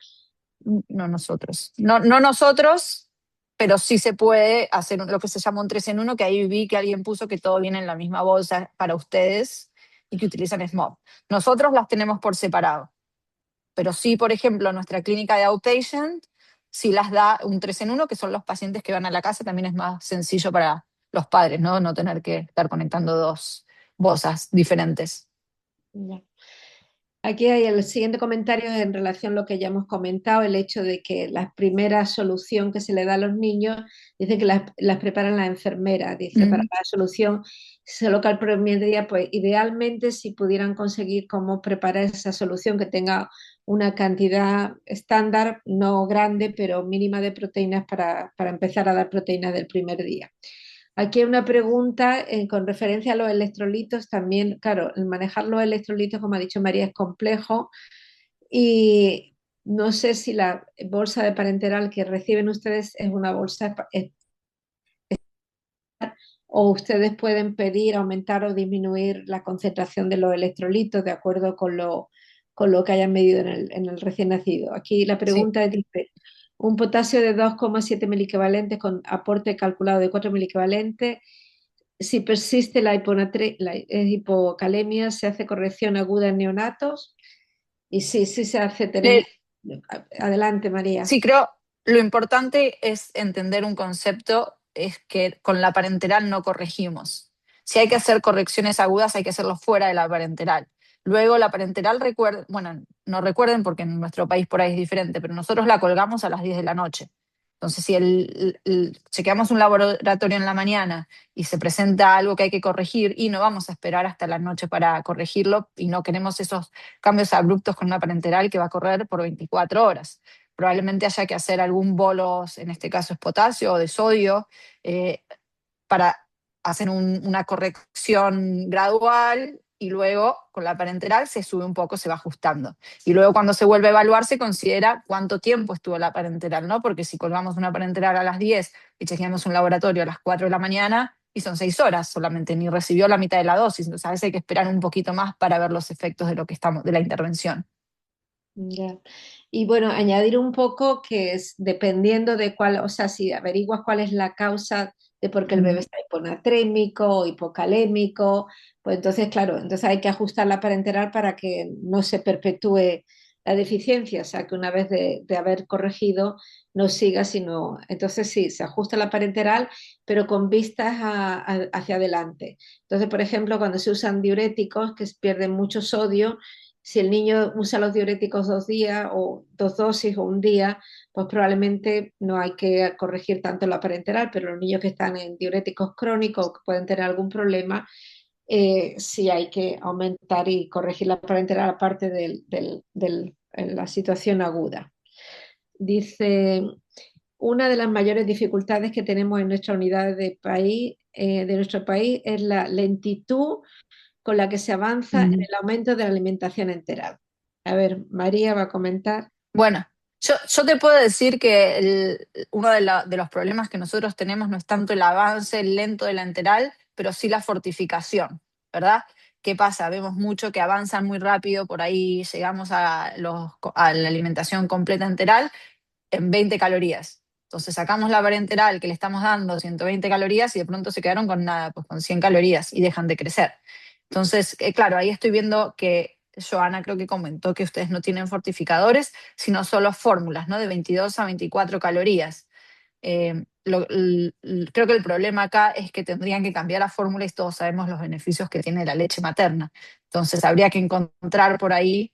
No nosotros. No, no nosotros, pero sí se puede hacer lo que se llama un 3 en 1, que ahí vi que alguien puso que todo viene en la misma bolsa para ustedes y que utilizan SMOP. Nosotros las tenemos por separado, pero sí, por ejemplo, nuestra clínica de outpatient sí las da un 3 en 1, que son los pacientes que van a la casa. También es más sencillo para los padres, ¿no? No tener que estar conectando dos bolsas diferentes. Ya. Aquí hay el siguiente comentario en relación a lo que ya hemos comentado, el hecho de que la primera solución que se le da a los niños, dice que las preparan las enfermeras, dice, para Mm. la solución se coloca el primer día, pues idealmente si pudieran conseguir cómo preparar esa solución que tenga una cantidad estándar, no grande, pero mínima de proteínas para empezar a dar proteínas del primer día. Aquí hay una pregunta con referencia a los electrolitos también. Claro, el manejar los electrolitos, como ha dicho María, es complejo y no sé si la bolsa de parenteral que reciben ustedes es una bolsa o ustedes pueden pedir aumentar o disminuir la concentración de los electrolitos de acuerdo con lo que hayan medido en el recién nacido. Aquí la Sí. pregunta es, dice, un potasio de 2,7 miliquivalentes con aporte calculado de 4 miliquivalentes. Si persiste la hipocalemia, se hace corrección aguda en neonatos. Y sí, sí se hace. Tenemos. Le- Adelante, María. Sí, creo lo importante es entender un concepto, es que con la parenteral no corregimos. Si hay que hacer correcciones agudas, hay que hacerlo fuera de la parenteral. Luego la parenteral, bueno, no recuerden porque en nuestro país por ahí es diferente, pero nosotros la colgamos a las 10 de la noche. Entonces, si chequeamos un laboratorio en la mañana y se presenta algo que hay que corregir, y no vamos a esperar hasta la noche para corregirlo, y no queremos esos cambios abruptos con una parenteral que va a correr por 24 horas. Probablemente haya que hacer algún bolos, en este caso es potasio o de sodio, eh, para hacer una corrección gradual, y luego con la parenteral se sube un poco, se va ajustando. Y luego cuando se vuelve a evaluar se considera cuánto tiempo estuvo la parenteral, ¿no? Porque si colgamos una parenteral a las 10 y chequeamos un laboratorio a las 4 de la mañana y son 6 horas solamente, ni recibió la mitad de la dosis, entonces a veces hay que esperar un poquito más para ver los efectos de lo que estamos, de la intervención. Ya. Y bueno, añadir un poco que es dependiendo de cuál, o sea, si averiguas cuál es la causa de por qué el bebé Mm. está hiponatrémico o hipocalémico, pues entonces, claro, entonces hay que ajustar la parenteral para que no se perpetúe la deficiencia, o sea, que una vez de haber corregido no siga, sino, entonces sí, se ajusta la parenteral, pero con vistas hacia adelante. Entonces, por ejemplo, cuando se usan diuréticos que pierden mucho sodio, si el niño usa los diuréticos 2 días o 2 dosis o un día, pues probablemente no hay que corregir tanto la parenteral, pero los niños que están en diuréticos crónicos que pueden tener algún problema, sí hay que aumentar y corregir la parenteral aparte la situación aguda. Dice, una de las mayores dificultades que tenemos en nuestra unidad de nuestro país es la lentitud con la que se avanza en Mm. el aumento de la alimentación enteral. A ver, María va a comentar. Bueno, yo te puedo decir que uno de los problemas que nosotros tenemos no es tanto el avance lento de la enteral, pero sí la fortificación, ¿verdad? ¿Qué pasa? Vemos mucho que avanzan muy rápido, por ahí llegamos a la alimentación completa enteral en 20 calorías. Entonces sacamos la parenteral que le estamos dando 120 calorías y de pronto se quedaron con nada, pues con 100 calorías y dejan de crecer. Entonces, claro, ahí estoy viendo que Joana creo que comentó que ustedes no tienen fortificadores, sino solo fórmulas, ¿no? De 22 a 24 calorías. Creo que el problema acá es que tendrían que cambiar la fórmula y todos sabemos los beneficios que tiene la leche materna. Entonces habría que encontrar por ahí,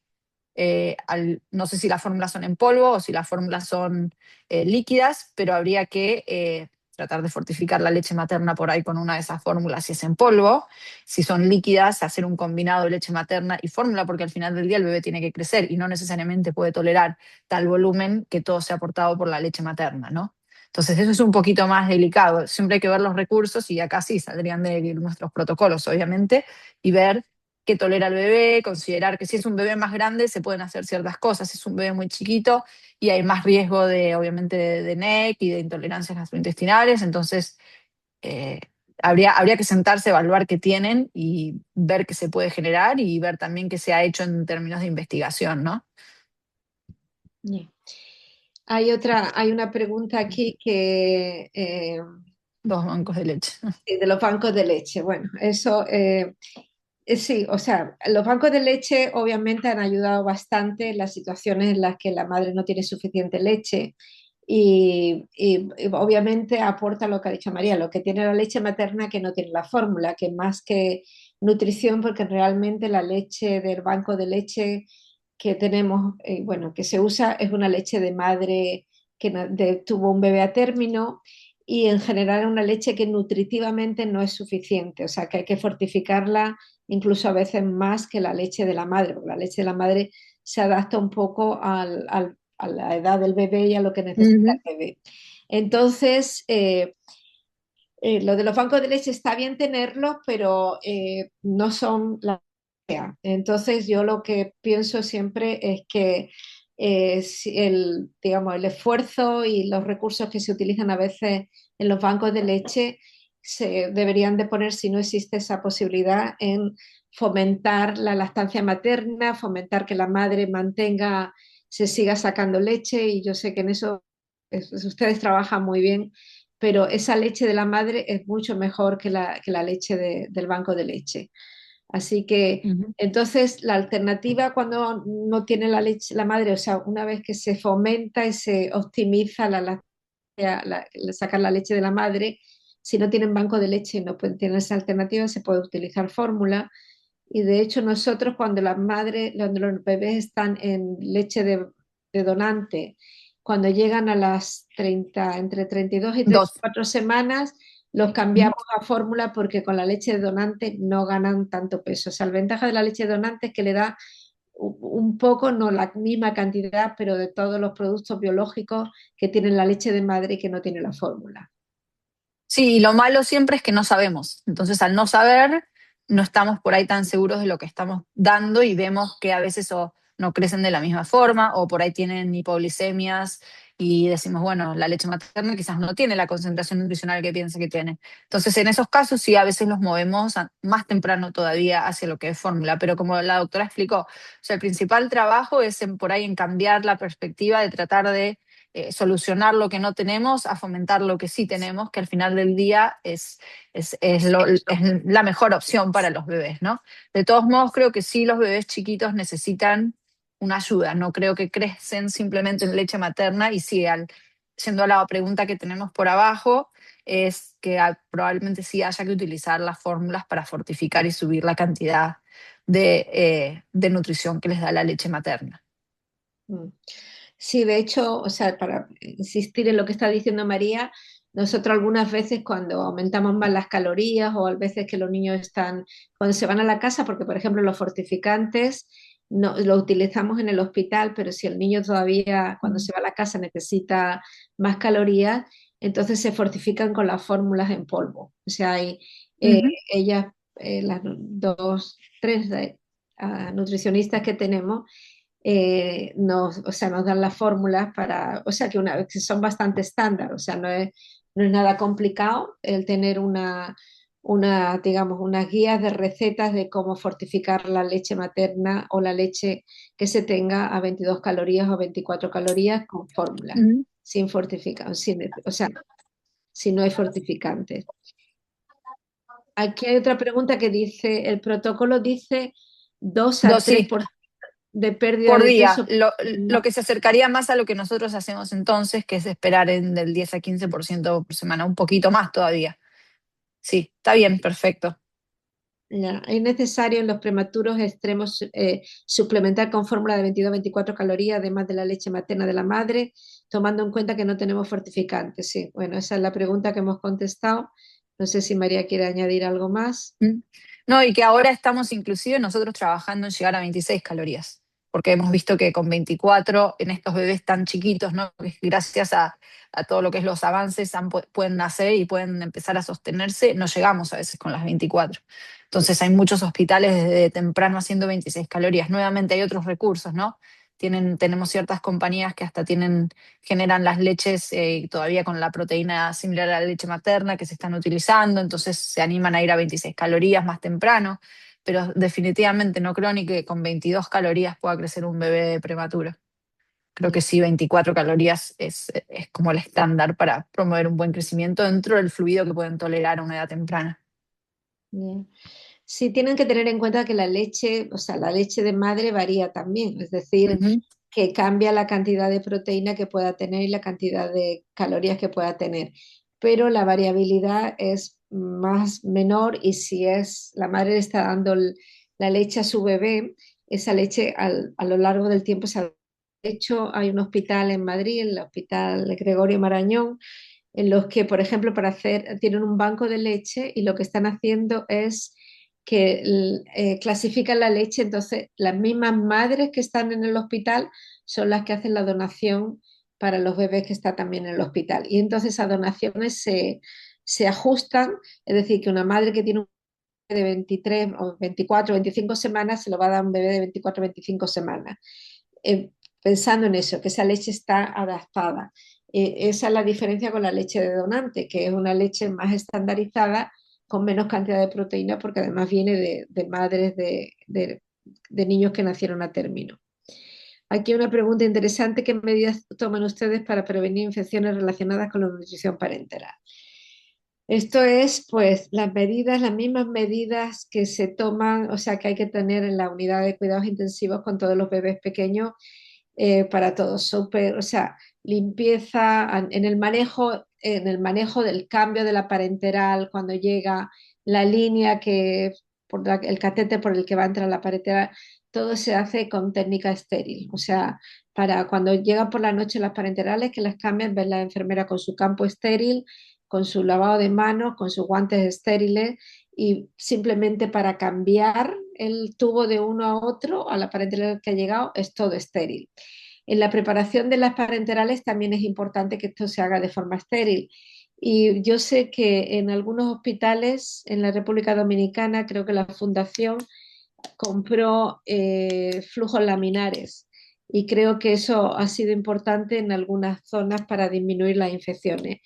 no sé si las fórmulas son en polvo o si las fórmulas son líquidas, pero habría que tratar de fortificar la leche materna por ahí con una de esas fórmulas si es en polvo. Si son líquidas, hacer un combinado de leche materna y fórmula, porque al final del día el bebé tiene que crecer y no necesariamente puede tolerar tal volumen que todo sea aportado por la leche materna, ¿no? Entonces eso es un poquito más delicado. Siempre hay que ver los recursos y acá sí saldrían de nuestros protocolos, obviamente, y ver qué tolera el bebé, considerar que si es un bebé más grande se pueden hacer ciertas cosas, si es un bebé muy chiquito y hay más riesgo de, obviamente, de NEC y de intolerancias gastrointestinales, entonces habría que sentarse, evaluar qué tienen y ver qué se puede generar y ver también qué se ha hecho en términos de investigación, ¿no? Yeah. Hay una pregunta aquí que Los bancos de leche. sí, de los bancos de leche. Bueno, eso sí, o sea, los bancos de leche obviamente han ayudado bastante en las situaciones en las que la madre no tiene suficiente leche y obviamente aporta lo que ha dicho María, lo que tiene la leche materna que no tiene la fórmula, que más que nutrición, porque realmente la leche del banco de leche que tenemos, bueno, que se usa es una leche de madre que tuvo un bebé a término y en general es una leche que nutritivamente no es suficiente, o sea que hay que fortificarla incluso a veces más que la leche de la madre, porque la leche de la madre se adapta un poco a la edad del bebé y a lo que necesita Ujú. el bebé. Entonces, lo de los bancos de leche está bien tenerlos, pero no son la idea. Entonces, yo lo que pienso siempre es que si digamos, el esfuerzo y los recursos que se utilizan a veces en los bancos de leche se deberían de poner, si no existe esa posibilidad, en fomentar la lactancia materna, fomentar que la madre mantenga, se siga sacando leche, y yo sé que en eso ustedes trabajan muy bien, pero esa leche de la madre es mucho mejor que la leche del banco de leche. Así que Ujú. entonces la alternativa cuando no tiene la leche la madre, o sea, una vez que se fomenta y se optimiza sacar la leche de la madre, si no tienen banco de leche y no pueden tener esa alternativa, se puede utilizar fórmula. Y de hecho nosotros cuando los bebés están en leche de donante, cuando llegan a las 30 entre 32 y Dos. 34 semanas, los Ujú. cambiamos a fórmula porque con la leche de donante no ganan tanto peso. O sea, la ventaja de la leche de donante es que le da un poco, no la misma cantidad, pero de todos los productos biológicos que tienen la leche de madre y que no tiene la fórmula. Sí, y lo malo siempre es que no sabemos. Entonces, al no saber, no estamos por ahí tan seguros de lo que estamos dando y vemos que a veces o no crecen de la misma forma o por ahí tienen hipoglicemias y decimos, bueno, la leche materna quizás no tiene la concentración nutricional que piensa que tiene. Entonces, en esos casos sí, a veces los movemos más temprano todavía hacia lo que es fórmula. Pero como la doctora explicó, o sea, el principal trabajo es por ahí en cambiar la perspectiva de tratar de solucionar lo que no tenemos a fomentar lo que sí tenemos, que al final del día es la mejor opción para los bebés, ¿no? De todos modos, creo que sí los bebés chiquitos necesitan una ayuda, no creo que crecen simplemente en leche materna y sí, yendo a la pregunta que tenemos por abajo, es que probablemente sí haya que utilizar las fórmulas para fortificar y subir la cantidad de nutrición que les da la leche materna. Mm. Sí, de hecho, o sea, para insistir en lo que está diciendo María, nosotros algunas veces cuando aumentamos más las calorías o a veces que los niños están, cuando se van a la casa, porque por ejemplo los fortificantes no, los utilizamos en el hospital, pero si el niño todavía cuando se va a la casa necesita más calorías, entonces se fortifican con las fórmulas en polvo. O sea, Ujú. ellas, las tres nutricionistas que tenemos, o sea, nos dan las fórmulas para, o sea, que son bastante estándar, o sea, no es nada complicado el tener digamos, unas guías de recetas de cómo fortificar la leche materna o la leche que se tenga a 22 calorías o 24 calorías con fórmula, Ujú. sin fortificar, o sea, si no hay fortificantes. Aquí hay otra pregunta que dice, el protocolo dice 2 a Dos, 3 sí. de pérdida Por de día, peso. lo que se acercaría más a lo que nosotros hacemos entonces, que es esperar del 10 a 15% por semana, un poquito más todavía. Sí, está bien, perfecto. Ya, es necesario en los prematuros extremos suplementar con fórmula de 22-24 calorías, además de la leche materna de la madre, tomando en cuenta que no tenemos fortificantes. Sí, bueno, esa es la pregunta que hemos contestado. No sé si María quiere añadir algo más. Mm. No, y que ahora estamos inclusive nosotros trabajando en llegar a 26 calorías, porque hemos visto que con 24 en estos bebés tan chiquitos, ¿no? Que gracias a todo lo que es los avances pueden nacer y pueden empezar a sostenerse, no llegamos a veces con las 24. Entonces hay muchos hospitales desde temprano haciendo 26 calorías. Nuevamente hay otros recursos, ¿no? tenemos ciertas compañías que hasta generan las leches todavía con la proteína similar a la leche materna que se están utilizando, entonces se animan a ir a 26 calorías más temprano, pero definitivamente no creo ni que con 22 calorías pueda crecer un bebé prematuro. Creo que Ya, sí, 24 calorías es como el estándar para promover un buen crecimiento dentro del fluido que pueden tolerar a una edad temprana. ya. Sí, tienen que tener en cuenta que la leche, o sea, la leche de madre varía también, es decir, Ujú. que cambia la cantidad de proteína que pueda tener y la cantidad de calorías que pueda tener, pero la variabilidad es más menor y si es la madre le está dando la leche a su bebé, esa leche a lo largo del tiempo se ha hecho, hay un hospital en Madrid, el Hospital Gregorio Marañón, en los que, por ejemplo, tienen un banco de leche y lo que están haciendo es que clasifican la leche, entonces las mismas madres que están en el hospital son las que hacen la donación para los bebés que están también en el hospital. Y entonces esas donaciones se ajustan, es decir, que una madre que tiene un bebé de 23 o 24 o 25 semanas se lo va a dar a un bebé de 24 o 25 semanas. Eh, Pensando en eso, que esa leche está adaptada. Esa es la diferencia con la leche de donante, que es una leche más estandarizada, con menos cantidad de proteína, porque además viene de madres de niños que nacieron a término. Aquí una pregunta interesante: ¿qué medidas toman ustedes para prevenir infecciones relacionadas con la nutrición parenteral? Esto es, pues, las mismas medidas que se toman, o sea, que hay que tener en la unidad de cuidados intensivos con todos los bebés pequeños, para todos. Súper, o sea, limpieza en el manejo del cambio de la parenteral, cuando llega la línea el catéter por el que va a entrar la parenteral, todo se hace con técnica estéril. O sea, para cuando llegan por la noche las parenterales, que las cambian, ven la enfermera con su campo estéril, con su lavado de manos, con sus guantes estériles y simplemente para cambiar el tubo de uno a otro, a la parenteral que ha llegado, es todo estéril. En la preparación de las parenterales también es importante que esto se haga de forma estéril. Y yo sé que en algunos hospitales en la República Dominicana, creo que la Fundación compró flujos laminares y creo que eso ha sido importante en algunas zonas para disminuir las infecciones.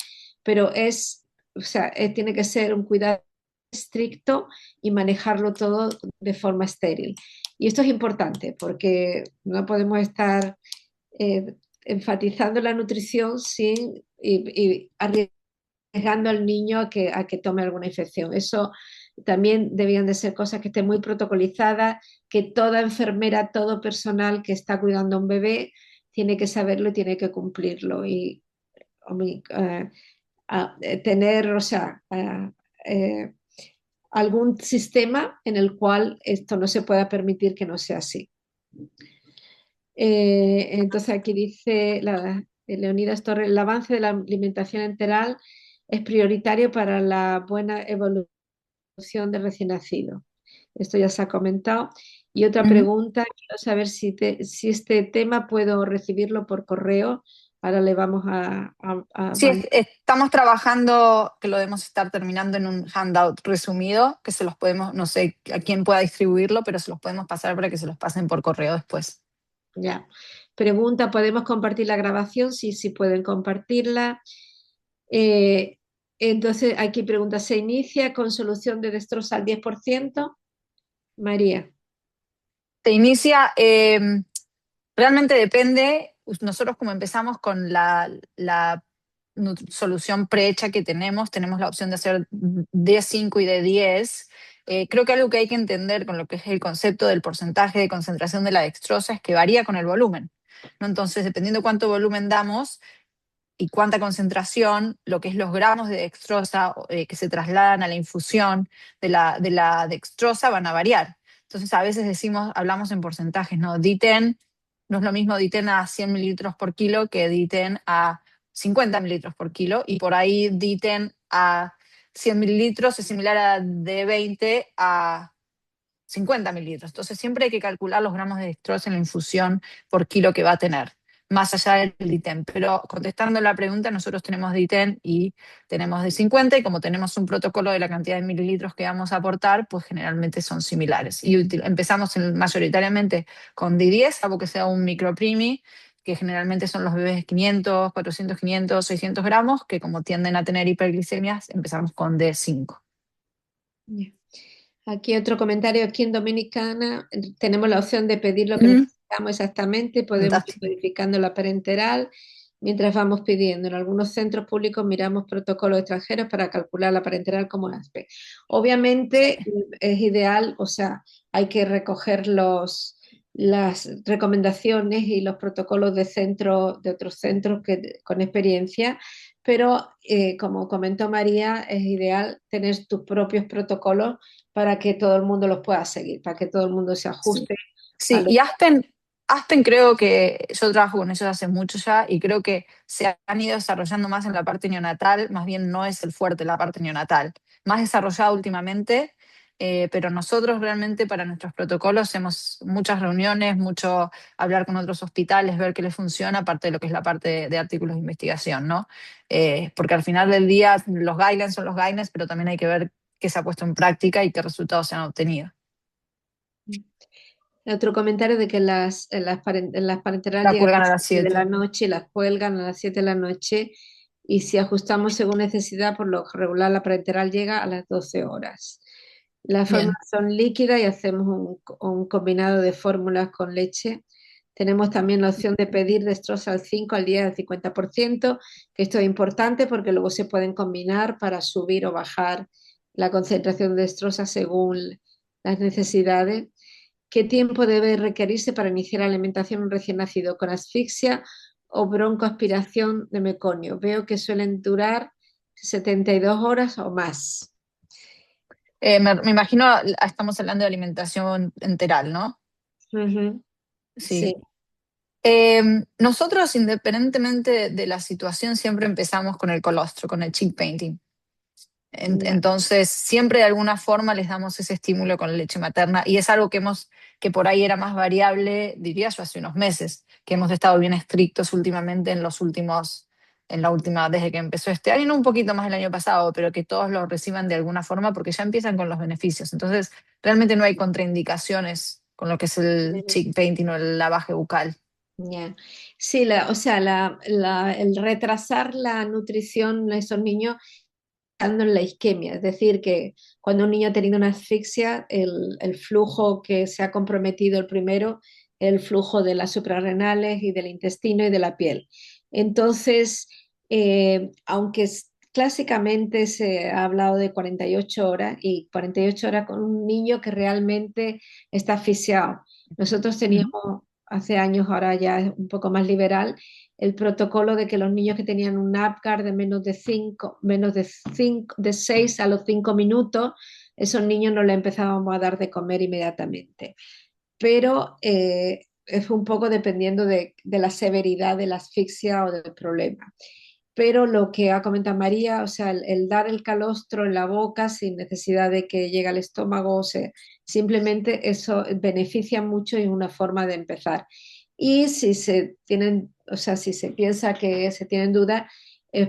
Pero o sea, tiene que ser un cuidado estricto y manejarlo todo de forma estéril. Y esto es importante porque no podemos estar enfatizando la nutrición y arriesgando al niño a que tome alguna infección. Eso también debían de ser cosas que estén muy protocolizadas, que toda enfermera, todo personal que está cuidando a un bebé tiene que saberlo y tiene que cumplirlo. Y tener, o sea, algún sistema en el cual esto no se pueda permitir que no sea así. Entonces aquí dice Leonidas Torres: el avance de la alimentación enteral es prioritario para la buena evolución del recién nacido. Esto ya se ha comentado. Y otra Ujú. pregunta: quiero saber si este tema puedo recibirlo por correo. Ahora le vamos a Sí, mandar. estamos trabajando, que lo debemos estar terminando en un handout resumido, que se los podemos, no sé a quién pueda distribuirlo, pero se los podemos pasar para que se los pasen por correo después. Ya. Pregunta: ¿podemos compartir la grabación? Sí, sí pueden compartirla. Eh, entonces, aquí pregunta: ¿se inicia con solución de destroza al 10%? María. Se inicia, realmente depende. Nosotros como empezamos con la solución prehecha que tenemos la opción de hacer D5 y D10. Creo que algo que hay que entender con lo que es el concepto del porcentaje de concentración de la dextrosa es que varía con el volumen, ¿no? Entonces, dependiendo cuánto volumen damos y cuánta concentración, lo que es los gramos de dextrosa que se trasladan a la infusión de la dextrosa van a variar. Entonces, a veces hablamos en porcentajes, ¿no? Diten, no es lo mismo Diten a 100 mililitros por kilo que Diten a 50 mililitros por kilo, y por ahí Diten a 100 mililitros es similar a de 20 a 50 mililitros. Entonces, siempre hay que calcular los gramos de dextrosa en la infusión por kilo que va a tener. más allá del DITEN. Pero contestando la pregunta, nosotros tenemos DITEN y tenemos de 50, y como tenemos un protocolo de la cantidad de mililitros que vamos a aportar, pues generalmente son similares. Y empezamos mayoritariamente con D10, algo que sea un microprimi, que generalmente son los bebés 500, 400, 500, 600 gramos, que como tienden a tener hiperglicemias, empezamos con D5. Ya. Aquí otro comentario. Aquí en Dominicana tenemos la opción de pedir lo que Mm, necesitamos exactamente. Podemos ir fantástico. modificando la parenteral mientras vamos pidiendo. En algunos centros públicos miramos protocolos extranjeros para calcular la parenteral como ASPE. Obviamente Sí. es ideal, o sea, hay que recoger las recomendaciones y los protocolos de otros centros con experiencia, pero como comentó María, es ideal tener tus propios protocolos para que todo el mundo los pueda seguir, para que todo el mundo se Sí, ajuste a sí, lo y Aspen creo que yo trabajo con ellos hace mucho ya y creo que se han ido desarrollando más en la parte neonatal, más bien no es el fuerte la parte neonatal, más desarrollado últimamente, pero nosotros realmente para nuestros protocolos hacemos muchas reuniones, mucho hablar con otros hospitales, ver qué les funciona, aparte de lo que es la parte de artículos de investigación, ¿no? Porque al final del día los guidelines son los guidelines, pero también hay que ver qué se ha puesto en práctica y qué resultados se han obtenido. otro comentario de que las parenteral La llegan a cuelgan a las las 7 de la 7. noche y las cuelgan a las 7 de la noche, y si ajustamos según necesidad, por lo regular la parenteral llega a las 12 horas. Las fórmulas Bien. son líquidas y hacemos un combinado de fórmulas con leche. Tenemos también la opción de pedir destroza al 5 al día del 50%, que esto es importante porque luego se pueden combinar para subir o bajar la concentración de destroza según las necesidades. ¿Qué tiempo debe requerirse para iniciar la alimentación en un recién nacido con asfixia o broncoaspiración de meconio? Veo que suelen durar 72 horas o más. Me imagino, estamos hablando de alimentación enteral, ¿no? Ujú. Sí. Sí. Nosotros, independientemente de la situación, siempre empezamos con el colostro, con el cheek painting. Ya. Entonces, siempre de alguna forma les damos ese estímulo con la leche materna y es algo que por ahí era más variable, diría yo, hace unos meses, que hemos estado bien estrictos últimamente desde que empezó este año, no un poquito más el año pasado, pero que todos lo reciban de alguna forma porque ya empiezan con los beneficios. Entonces, realmente no hay contraindicaciones con lo que es el cheek painting o el lavaje bucal. Ya. Sí, o sea, el retrasar la nutrición a esos niños en la isquemia, es decir, que cuando un niño ha tenido una asfixia, el flujo que se ha comprometido el primero, el flujo de las suprarrenales y del intestino y de la piel. Entonces, aunque clásicamente se ha hablado de 48 horas y 48 horas con un niño que realmente está asfixiado. Nosotros Ujú. teníamos hace años, ahora ya es un poco más liberal, el protocolo de que los niños que tenían un APGAR de de 6 a los 5 minutos, esos niños no le empezábamos a dar de comer inmediatamente. Pero es un poco dependiendo de la severidad de la asfixia o del problema. Pero lo que ha comentado María, o sea, el dar el calostro en la boca sin necesidad de que llegue al estómago, o sea, simplemente eso beneficia mucho y es una forma de empezar. Y si se tienen, o sea, si se piensa que se tienen dudas,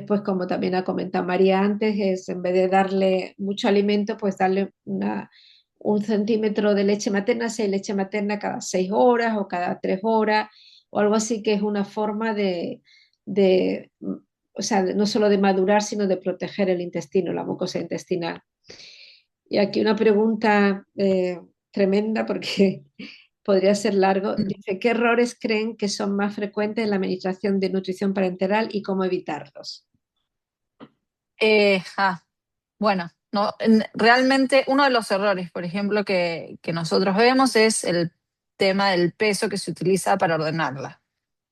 pues como también ha comentado María antes, es en vez de darle mucho alimento, pues darle un centímetro de leche materna, si hay leche materna cada 6 horas o cada 3 horas, o algo así, que es una forma de o sea, no solo de madurar, sino de proteger el intestino, la mucosa intestinal. Y aquí una pregunta tremenda porque podría ser largo. Dice, ¿qué errores creen que son más frecuentes en la administración de nutrición parenteral y cómo evitarlos? Eh, ah, bueno, no, realmente uno de los errores, por ejemplo, que nosotros vemos es el tema del peso que se utiliza para ordenarla,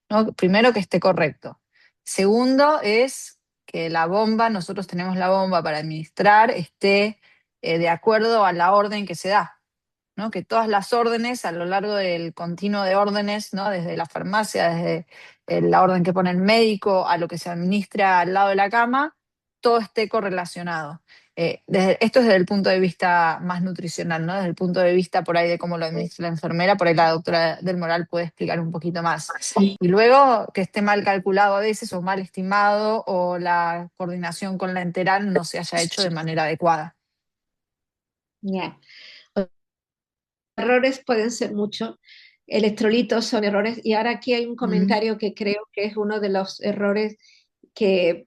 ¿no? Primero, que esté correcto. Segundo, es que la bomba, nosotros tenemos la bomba para administrar, esté de acuerdo a la orden que se da, ¿no? Que todas las órdenes a lo largo del continuo de órdenes, ¿no? Desde la farmacia, desde la orden que pone el médico a lo que se administra al lado de la cama, todo esté correlacionado. Esto es desde el punto de vista más nutricional, ¿no? Desde el punto de vista por ahí de cómo lo administra la enfermera, por ahí la doctora del Moral puede explicar un poquito más. Y luego que esté mal calculado a veces o mal estimado o la coordinación con la enteral no se haya hecho de manera adecuada. Ya. Errores pueden ser muchos, electrolitos son errores, y ahora aquí hay un comentario que creo que es uno de los errores de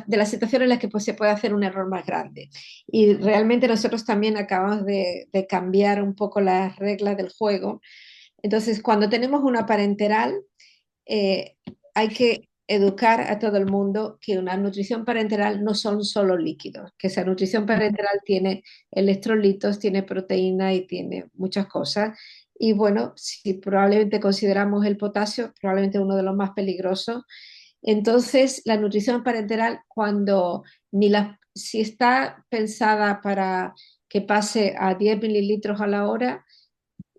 las situaciones en las que pues, se puede hacer un error más grande. Y realmente nosotros también acabamos de cambiar un poco las reglas del juego. Entonces, cuando tenemos una parenteral, eh, hay que educar a todo el mundo que una nutrición parenteral no son solo líquidos, que esa nutrición parenteral tiene electrolitos, tiene proteína y tiene muchas cosas. Y bueno, si probablemente consideramos el potasio, probablemente uno de los más peligrosos. Entonces, la nutrición parenteral, si está pensada para que pase a 10 mililitros a la hora,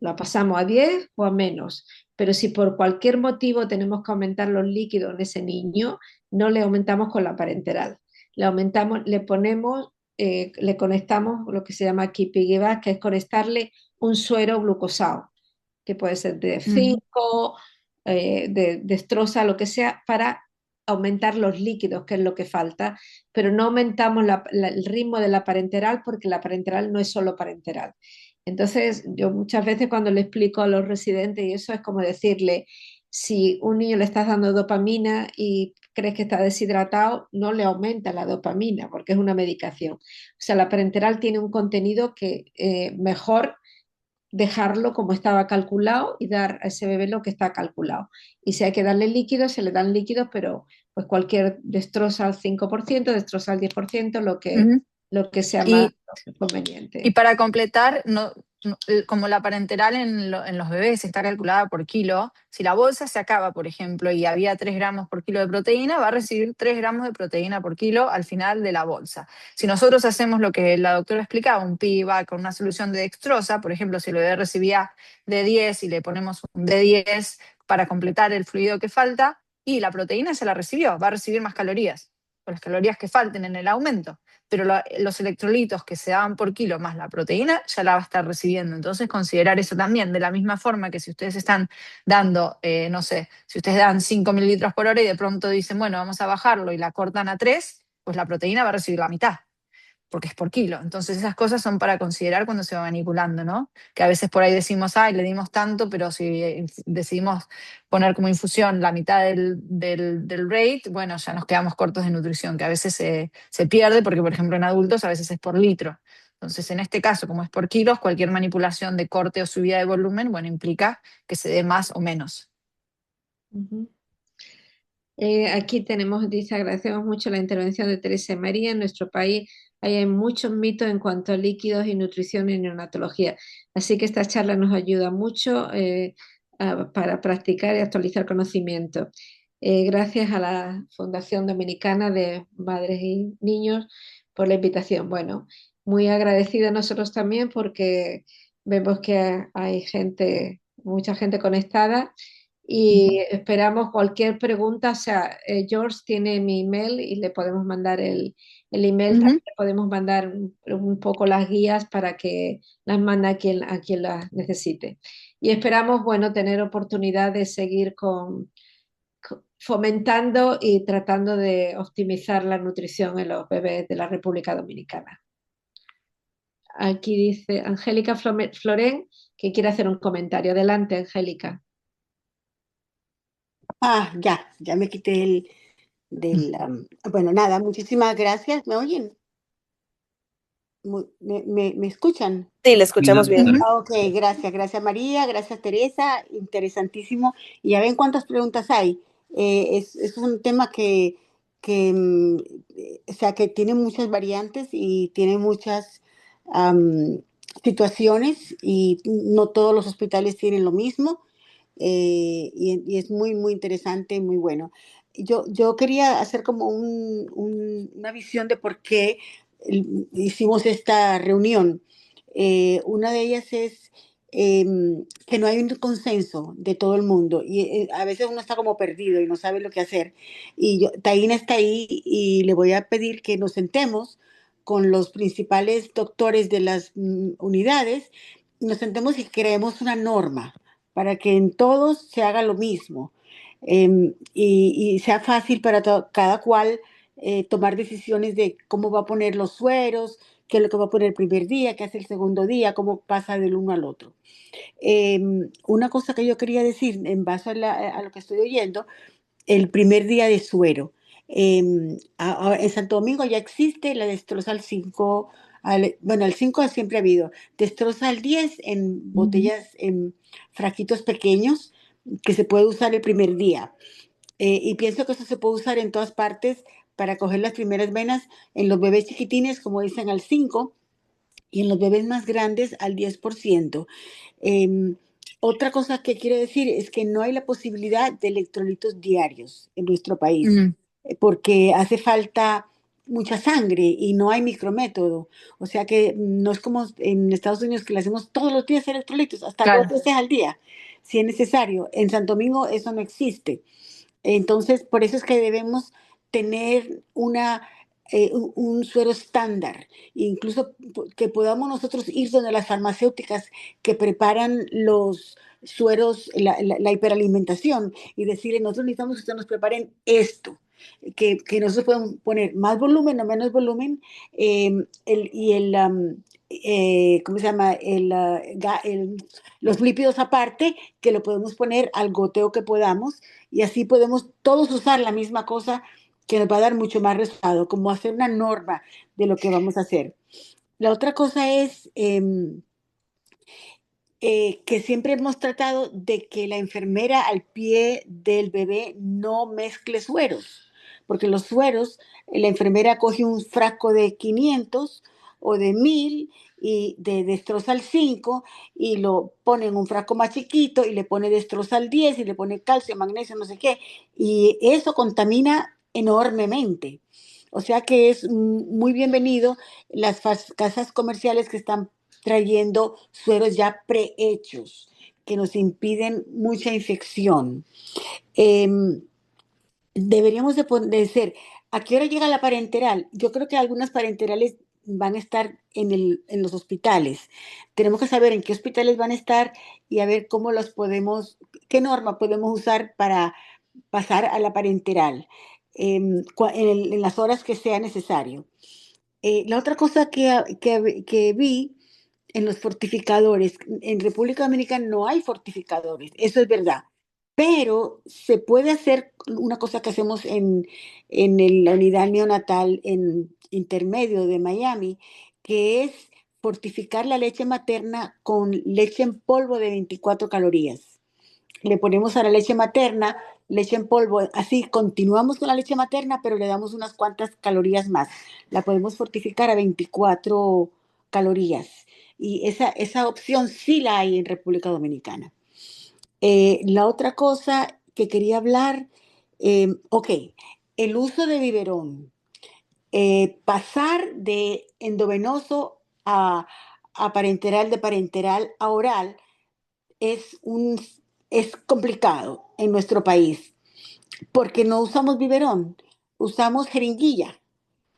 la pasamos a 10 o a menos. Pero si por cualquier motivo tenemos que aumentar los líquidos en ese niño, no le aumentamos con la parenteral. Le aumentamos, le ponemos, le conectamos lo que se llama Kipigibas, que es conectarle un suero glucosado, que puede ser de Ujú. 5, de destroza, lo que sea, para aumentar los líquidos, que es lo que falta, pero no aumentamos el ritmo de la parenteral porque la parenteral no es solo parenteral. Entonces, yo muchas veces cuando le explico a los residentes, y eso es como decirle, si un niño le estás dando dopamina y crees que está deshidratado, no le aumenta la dopamina porque es una medicación. O sea, la parenteral tiene un contenido que mejor dejarlo como estaba calculado y dar a ese bebé lo que está calculado. Y si hay que darle líquidos, se le dan líquidos, pero pues cualquier destroza al 5%, destroza al 10%, Ujú. lo que sea más Y Y conveniente. para completar, como la parenteral en los bebés está calculada por kilo, si la bolsa se acaba, por ejemplo, y había 3 gramos por kilo de proteína, va a recibir 3 gramos de proteína por kilo al final de la bolsa. Si nosotros hacemos lo que la doctora explicaba, un PIBA con una solución de dextrosa, por ejemplo, si el bebé recibía de 10 y le ponemos un de 10 para completar el fluido que falta, y la proteína se la recibió, va a recibir más calorías, o las calorías que falten en el aumento, pero los electrolitos que se daban por kilo más la proteína ya la va a estar recibiendo. Entonces, considerar eso también, de la misma forma que si ustedes están dando, no sé, si ustedes dan 5 mililitros por hora y de pronto dicen, bueno, vamos a bajarlo y la cortan a 3, pues la proteína va a recibir la mitad, porque es por kilo. Entonces esas cosas son para considerar cuando se va manipulando, ¿no? Que a veces por ahí decimos, ay, le dimos tanto, pero si decidimos poner como infusión la mitad del rate, bueno, ya nos quedamos cortos de nutrición, que a veces se pierde porque, por ejemplo, en adultos a veces es por litro. Entonces, en este caso, como es por kilos, cualquier manipulación de corte o subida de volumen, bueno, implica que se dé más o menos. Ujú. Aquí tenemos, dice, agradecemos mucho la intervención de Teresa y María. En nuestro país hay muchos mitos en cuanto a líquidos y nutrición y neonatología. Así que esta charla nos ayuda mucho para practicar y actualizar conocimiento. Gracias a la Fundación Dominicana de Madres y Niños por la invitación. Bueno, muy agradecida a nosotros también porque vemos que hay gente, mucha gente conectada y esperamos cualquier pregunta. O sea, George tiene mi email y le podemos mandar el email, también Ujú. le podemos mandar un poco las guías para que las mande a quien las necesite. Y esperamos, bueno, tener oportunidad de seguir fomentando y tratando de optimizar la nutrición en los bebés de la República Dominicana. Aquí dice Angélica Florén que quiere hacer un comentario. Adelante, Angélica. Ya me quité bueno, nada, muchísimas gracias. ¿Me oyen? ¿Me escuchan? Sí, le Sí, escuchamos bien. doctora. Ujú. Ok, gracias María, gracias Teresa, interesantísimo. Y ya ven cuántas preguntas hay. Es un tema o sea, que tiene muchas variantes y tiene muchas am, situaciones y no todos los hospitales tienen lo mismo. Y es muy, muy interesante y muy bueno. Yo quería hacer como una visión de por qué hicimos esta reunión. Una de ellas es que no hay un consenso de todo el mundo y a veces uno está como perdido y no sabe lo que hacer. Y Taina está ahí y le voy a pedir que nos sentemos con los principales doctores de las unidades, nos sentemos y creemos una norma para que en todos se haga lo mismo, y sea fácil para cada cual tomar decisiones de cómo va a poner los sueros, qué es lo que va a poner el primer día, qué hace el segundo día, cómo pasa del uno al otro. Una cosa que yo quería decir en base a lo que estoy oyendo, el primer día de suero. En Santo Domingo ya existe la destroza al 5, bueno, al 5 siempre ha habido, destroza al 10 en botellas, en frasquitos pequeños que se puede usar el primer día. Y pienso que eso se puede usar en todas partes para coger las primeras venas en los bebés chiquitines, como dicen, al 5 y en los bebés más grandes al 10%. Eh, Otra cosa que quiero decir es que no hay la posibilidad de electrolitos diarios en nuestro país, Mm, porque hace falta mucha sangre y no hay micrométodo. O sea que no es como en Estados Unidos que le hacemos todos los días electrolitos, hasta dos claro, veces al día, si es necesario. En Santo Domingo eso no existe. Entonces, por eso es que debemos tener un suero estándar, incluso que podamos nosotros ir donde las farmacéuticas que preparan los sueros, la hiperalimentación, y decirle, nosotros necesitamos que ustedes nos preparen esto, que nosotros podemos poner más volumen o menos volumen, y ¿cómo se llama? Los lípidos aparte, que lo podemos poner al goteo que podamos, y así podemos todos usar la misma cosa que nos va a dar mucho más resultado, como hacer una norma de lo que vamos a hacer. La otra cosa es que siempre hemos tratado de que la enfermera al pie del bebé no mezcle sueros, porque los sueros, la enfermera coge un frasco de 500 o de 1000 y de destrozal 5 y lo pone en un frasco más chiquito y le pone destrozal 10 y le pone calcio, magnesio, no sé qué, y eso contamina enormemente. O sea que es muy bienvenido las casas comerciales que están trayendo sueros ya prehechos que nos impiden mucha infección. Eh, Deberíamos de ser, ¿a qué hora llega la parenteral? Yo creo que algunas parenterales van a estar en los hospitales. Tenemos que saber en qué hospitales van a estar y a ver cómo los podemos, qué norma podemos usar para pasar a la parenteral en las horas que sea necesario. La otra cosa que vi en los fortificadores, en República Dominicana no hay fortificadores, eso es verdad, pero se puede hacer una cosa que hacemos la unidad neonatal en intermedio de Miami, que es fortificar la leche materna con leche en polvo de 24 calorías. Le ponemos a la leche materna leche en polvo, así continuamos con la leche materna, pero le damos unas cuantas calorías más. La podemos fortificar a 24 calorías. Y esa opción sí la hay en República Dominicana. La otra cosa que quería hablar, ok, el uso de biberón. Pasar de endovenoso a parenteral, de parenteral a oral, es, un, es complicado en nuestro país porque no usamos biberón, usamos jeringuilla.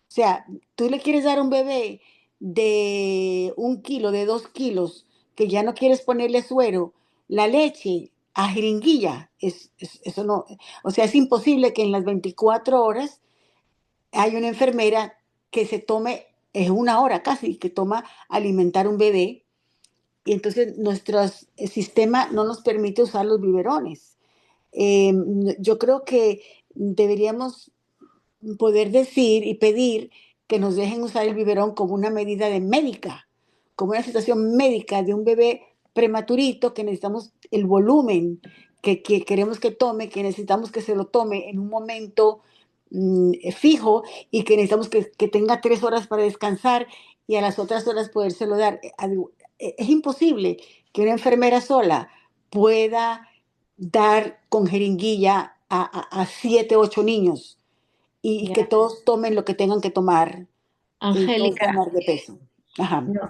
O sea, tú le quieres dar a un bebé de 1 kilo, de 2 kilos, que ya no quieres ponerle suero, la leche a jeringuilla. Eso no, o sea, es imposible que en las 24 horas haya una enfermera que se tome, es 1 hora casi, que toma alimentar un bebé. Y entonces nuestro sistema no nos permite usar los biberones. Eh, yo creo que deberíamos poder decir y pedir que nos dejen usar el biberón como una medida de médica, como una situación médica de un bebé prematurito que necesitamos el volumen que queremos que tome, que necesitamos que se lo tome en un momento fijo y que necesitamos que tenga 3 horas para descansar y a las otras horas podérselo dar. Es imposible que una enfermera sola pueda dar con jeringuilla a 7, 8 niños y que Ya. todos tomen lo que tengan que tomar y todos Angélica, ganar de peso. Ajá. No,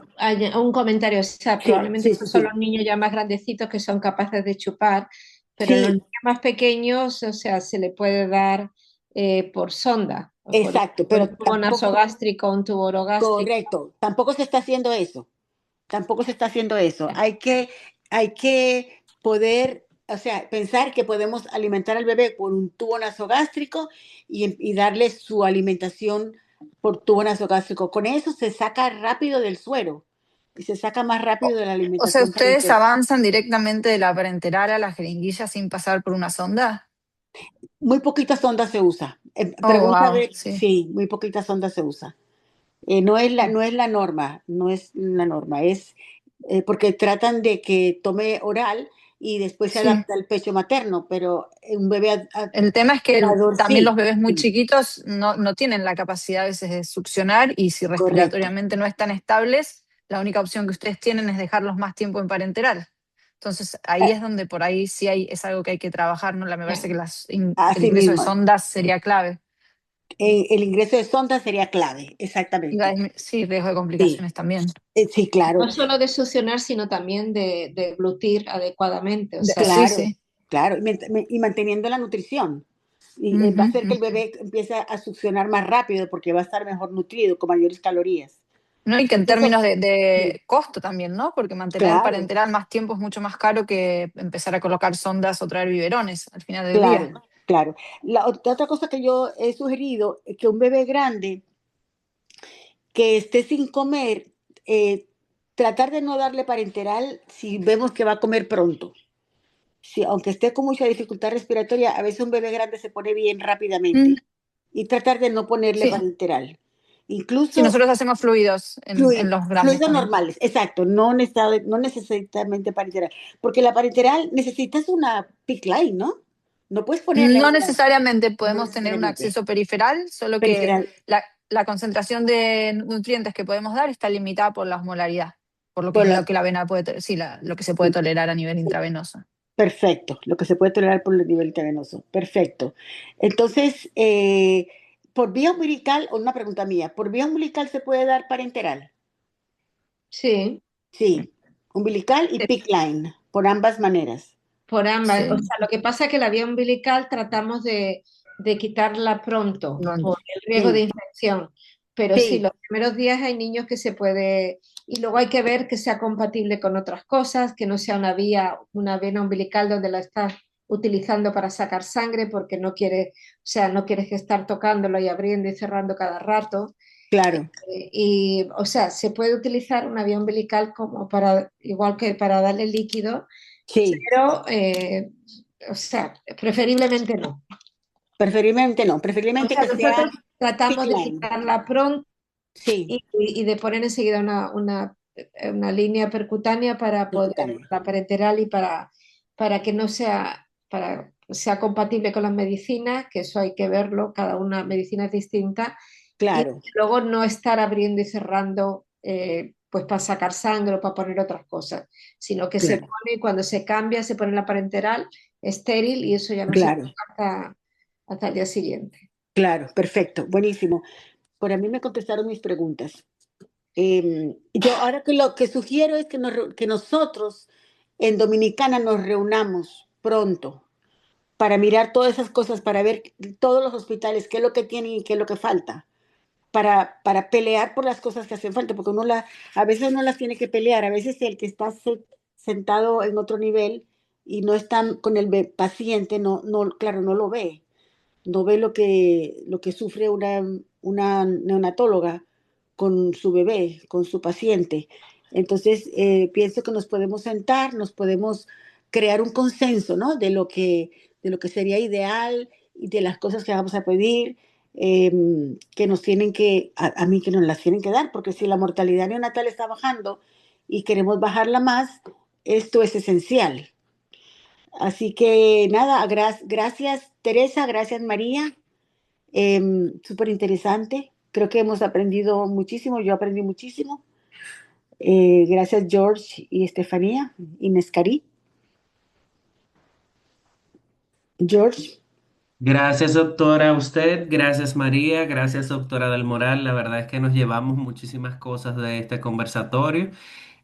un comentario, o sea, Sí, probablemente sí, sí, esos son sí. los niños ya más grandecitos que son capaces de chupar, pero en los Sí, niños más pequeños, o sea, se le puede dar por sonda, o exacto, por pero un tubo tampoco, nasogástrico, un tubo orogástrico. correcto, tampoco se está haciendo eso. Tampoco se está haciendo eso. Hay que poder, o sea, pensar que podemos alimentar al bebé por un tubo nasogástrico y darle su alimentación por tubo nasogástrico. Con eso se saca rápido del suero y se saca más rápido de la O sea, alimentación ¿ustedes parenteral. avanzan directamente de la parenteral a la jeringuilla sin pasar por una sonda? Muy poquitas ondas se usa. Oh, Pregunta a wow, ver, sí. sí, muy poquitas ondas se usa. No es la norma, no es la norma, es porque tratan de que tome oral y después se Sí. adapta al pecho materno, pero un bebé El tema es que adulto también los sí, bebés muy sí, chiquitos no tienen la capacidad a veces de succionar y si correcto. respiratoriamente no están estables, la única opción que ustedes tienen es dejarlos más tiempo en parenteral. Entonces ahí Eh, es donde por ahí sí es algo que hay que trabajar, ¿no? Me parece que el Así ingreso de mismo, sondas sería clave. el ingreso de sonda sería clave, exactamente. Sí, riesgo de Sí, complicaciones también. sí, claro, No solo de succionar, sino también de deglutir adecuadamente, o sea, Sí, claro, sí. claro, y manteniendo la nutrición. Y va Ujú, a hacer que ujú. el bebé empiece a succionar más rápido porque va a estar mejor nutrido, con mayores calorías. No, y que en Eso, términos sí, de costo también, ¿no? Porque mantener claro, parenteral más tiempo es mucho más caro que empezar a colocar sondas o traer biberones al final del día. claro, claro. La otra cosa que yo he sugerido es que un bebé grande que esté sin comer, tratar de no darle parenteral si vemos que va a comer pronto. Si, aunque esté con mucha dificultad respiratoria, a veces un bebé grande se pone bien Mm, rápidamente y tratar de no ponerle sí, parenteral. sí, Incluso nosotros hacemos fluidos en los grandes fluidos también. normales, exacto, no necesariamente parenteral, porque la parenteral necesitas una PIC line, ¿no? No puedes ponerle No una, necesariamente no podemos tener un necesariamente, acceso periferal, solo que periferal, la concentración de nutrientes que podemos dar está limitada por la osmolaridad, por lo que por es la, lo que la vena puede, sí, lo que se puede tolerar a nivel intravenoso. perfecto, lo que se puede tolerar por el nivel intravenoso, perfecto. Entonces, por vía umbilical, una pregunta mía, ¿por vía umbilical se puede dar parenteral? sí. Sí, umbilical y PIC line, por ambas maneras. Por ambas, o Sí. sea, lo que pasa es que la vía umbilical tratamos de quitarla pronto No, por el riesgo de Sí, infección, pero sí, sí, los primeros días hay niños que se puede, y luego hay que ver que sea compatible con otras cosas, que no sea una vena umbilical donde la estás utilizando para sacar sangre porque no quieres, o sea, no quieres que estar tocándolo y abriendo y cerrando cada rato. claro, Y, o sea, se puede utilizar una vía umbilical como para, igual que para darle líquido, sí, pero, o sea, preferiblemente no. preferiblemente no, O preferiblemente sea, que sea nosotros PIC tratamos de line. quitarla pronto Sí, y de poner enseguida una línea percutánea para poder, percutánea. la parenteral y para que no sea, para sea compatible con las medicinas, que eso hay que verlo, cada una medicina es distinta, y Claro, luego no estar abriendo y cerrando pues para sacar sangre o para poner otras cosas, sino que se claro, pone, cuando se cambia, se pone la parenteral estéril y eso ya no se toca claro, hasta el día siguiente. claro, perfecto, buenísimo. Por a mí me contestaron mis preguntas. Yo ahora que lo que sugiero es que nosotros en Dominicana nos reunamos pronto para mirar todas esas cosas, para ver todos los hospitales, qué es lo que tienen y qué es lo que falta, para pelear por las cosas que hacen falta, porque a veces uno las tiene que pelear, a veces el que está sentado en otro nivel y no está con el paciente, claro, no lo ve, no ve lo que sufre una neonatóloga con su bebé, con su paciente. Entonces, pienso que nos podemos sentar, nos podemos crear un consenso, ¿no? De lo que sería ideal y de las cosas que vamos a pedir, que nos tienen a mí que nos las tienen que dar, porque si la mortalidad neonatal está bajando y queremos bajarla más, esto es esencial. Así que nada, gracias Teresa, gracias María, súper interesante. Creo que hemos aprendido muchísimo, yo aprendí muchísimo. Gracias George y Estefanía y Nescarí. George, Gracias, doctora, a usted. Gracias, María. Gracias, doctora del Moral. La verdad es que nos llevamos muchísimas cosas de este conversatorio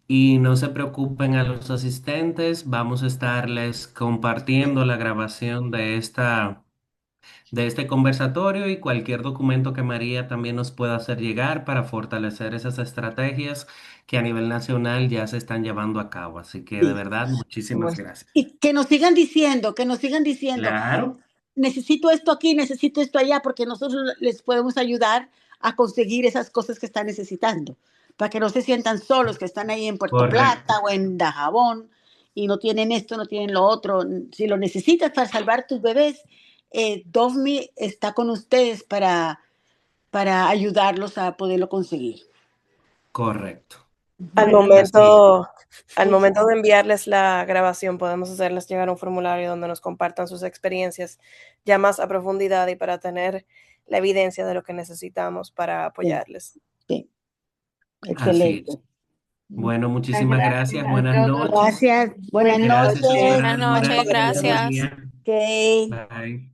y no se preocupen a los asistentes. Vamos a estarles compartiendo la grabación de este conversatorio y cualquier documento que María también nos pueda hacer llegar para fortalecer esas estrategias que a nivel nacional ya se están llevando a cabo. Así que de Sí. verdad, muchísimas Pues, gracias. Y que nos sigan diciendo, Claro, necesito esto aquí, necesito esto allá, porque nosotros les podemos ayudar a conseguir esas cosas que están necesitando, para que no se sientan solos, que están ahí en Puerto correcto. Plata o en Dajabón y no tienen esto, no tienen lo otro. Si lo necesitas para salvar tus bebés, DOVMI está con ustedes para ayudarlos a poderlo conseguir. Correcto. Al Bueno, Así. momento, al muchas, momento de enviarles la grabación, podemos hacerles llegar un formulario donde nos compartan sus experiencias ya más a profundidad y para tener la evidencia de lo que necesitamos para sí, apoyarles. sí, Así es. excelente. Bueno, Muchas muchísimas gracias gracias. a Buenas todos. noches. Gracias, buenas Buenas Gracias, noches. noches. doctora Buenas del noches, Moral. Que tenga buen gracias. día. Ok. Bye.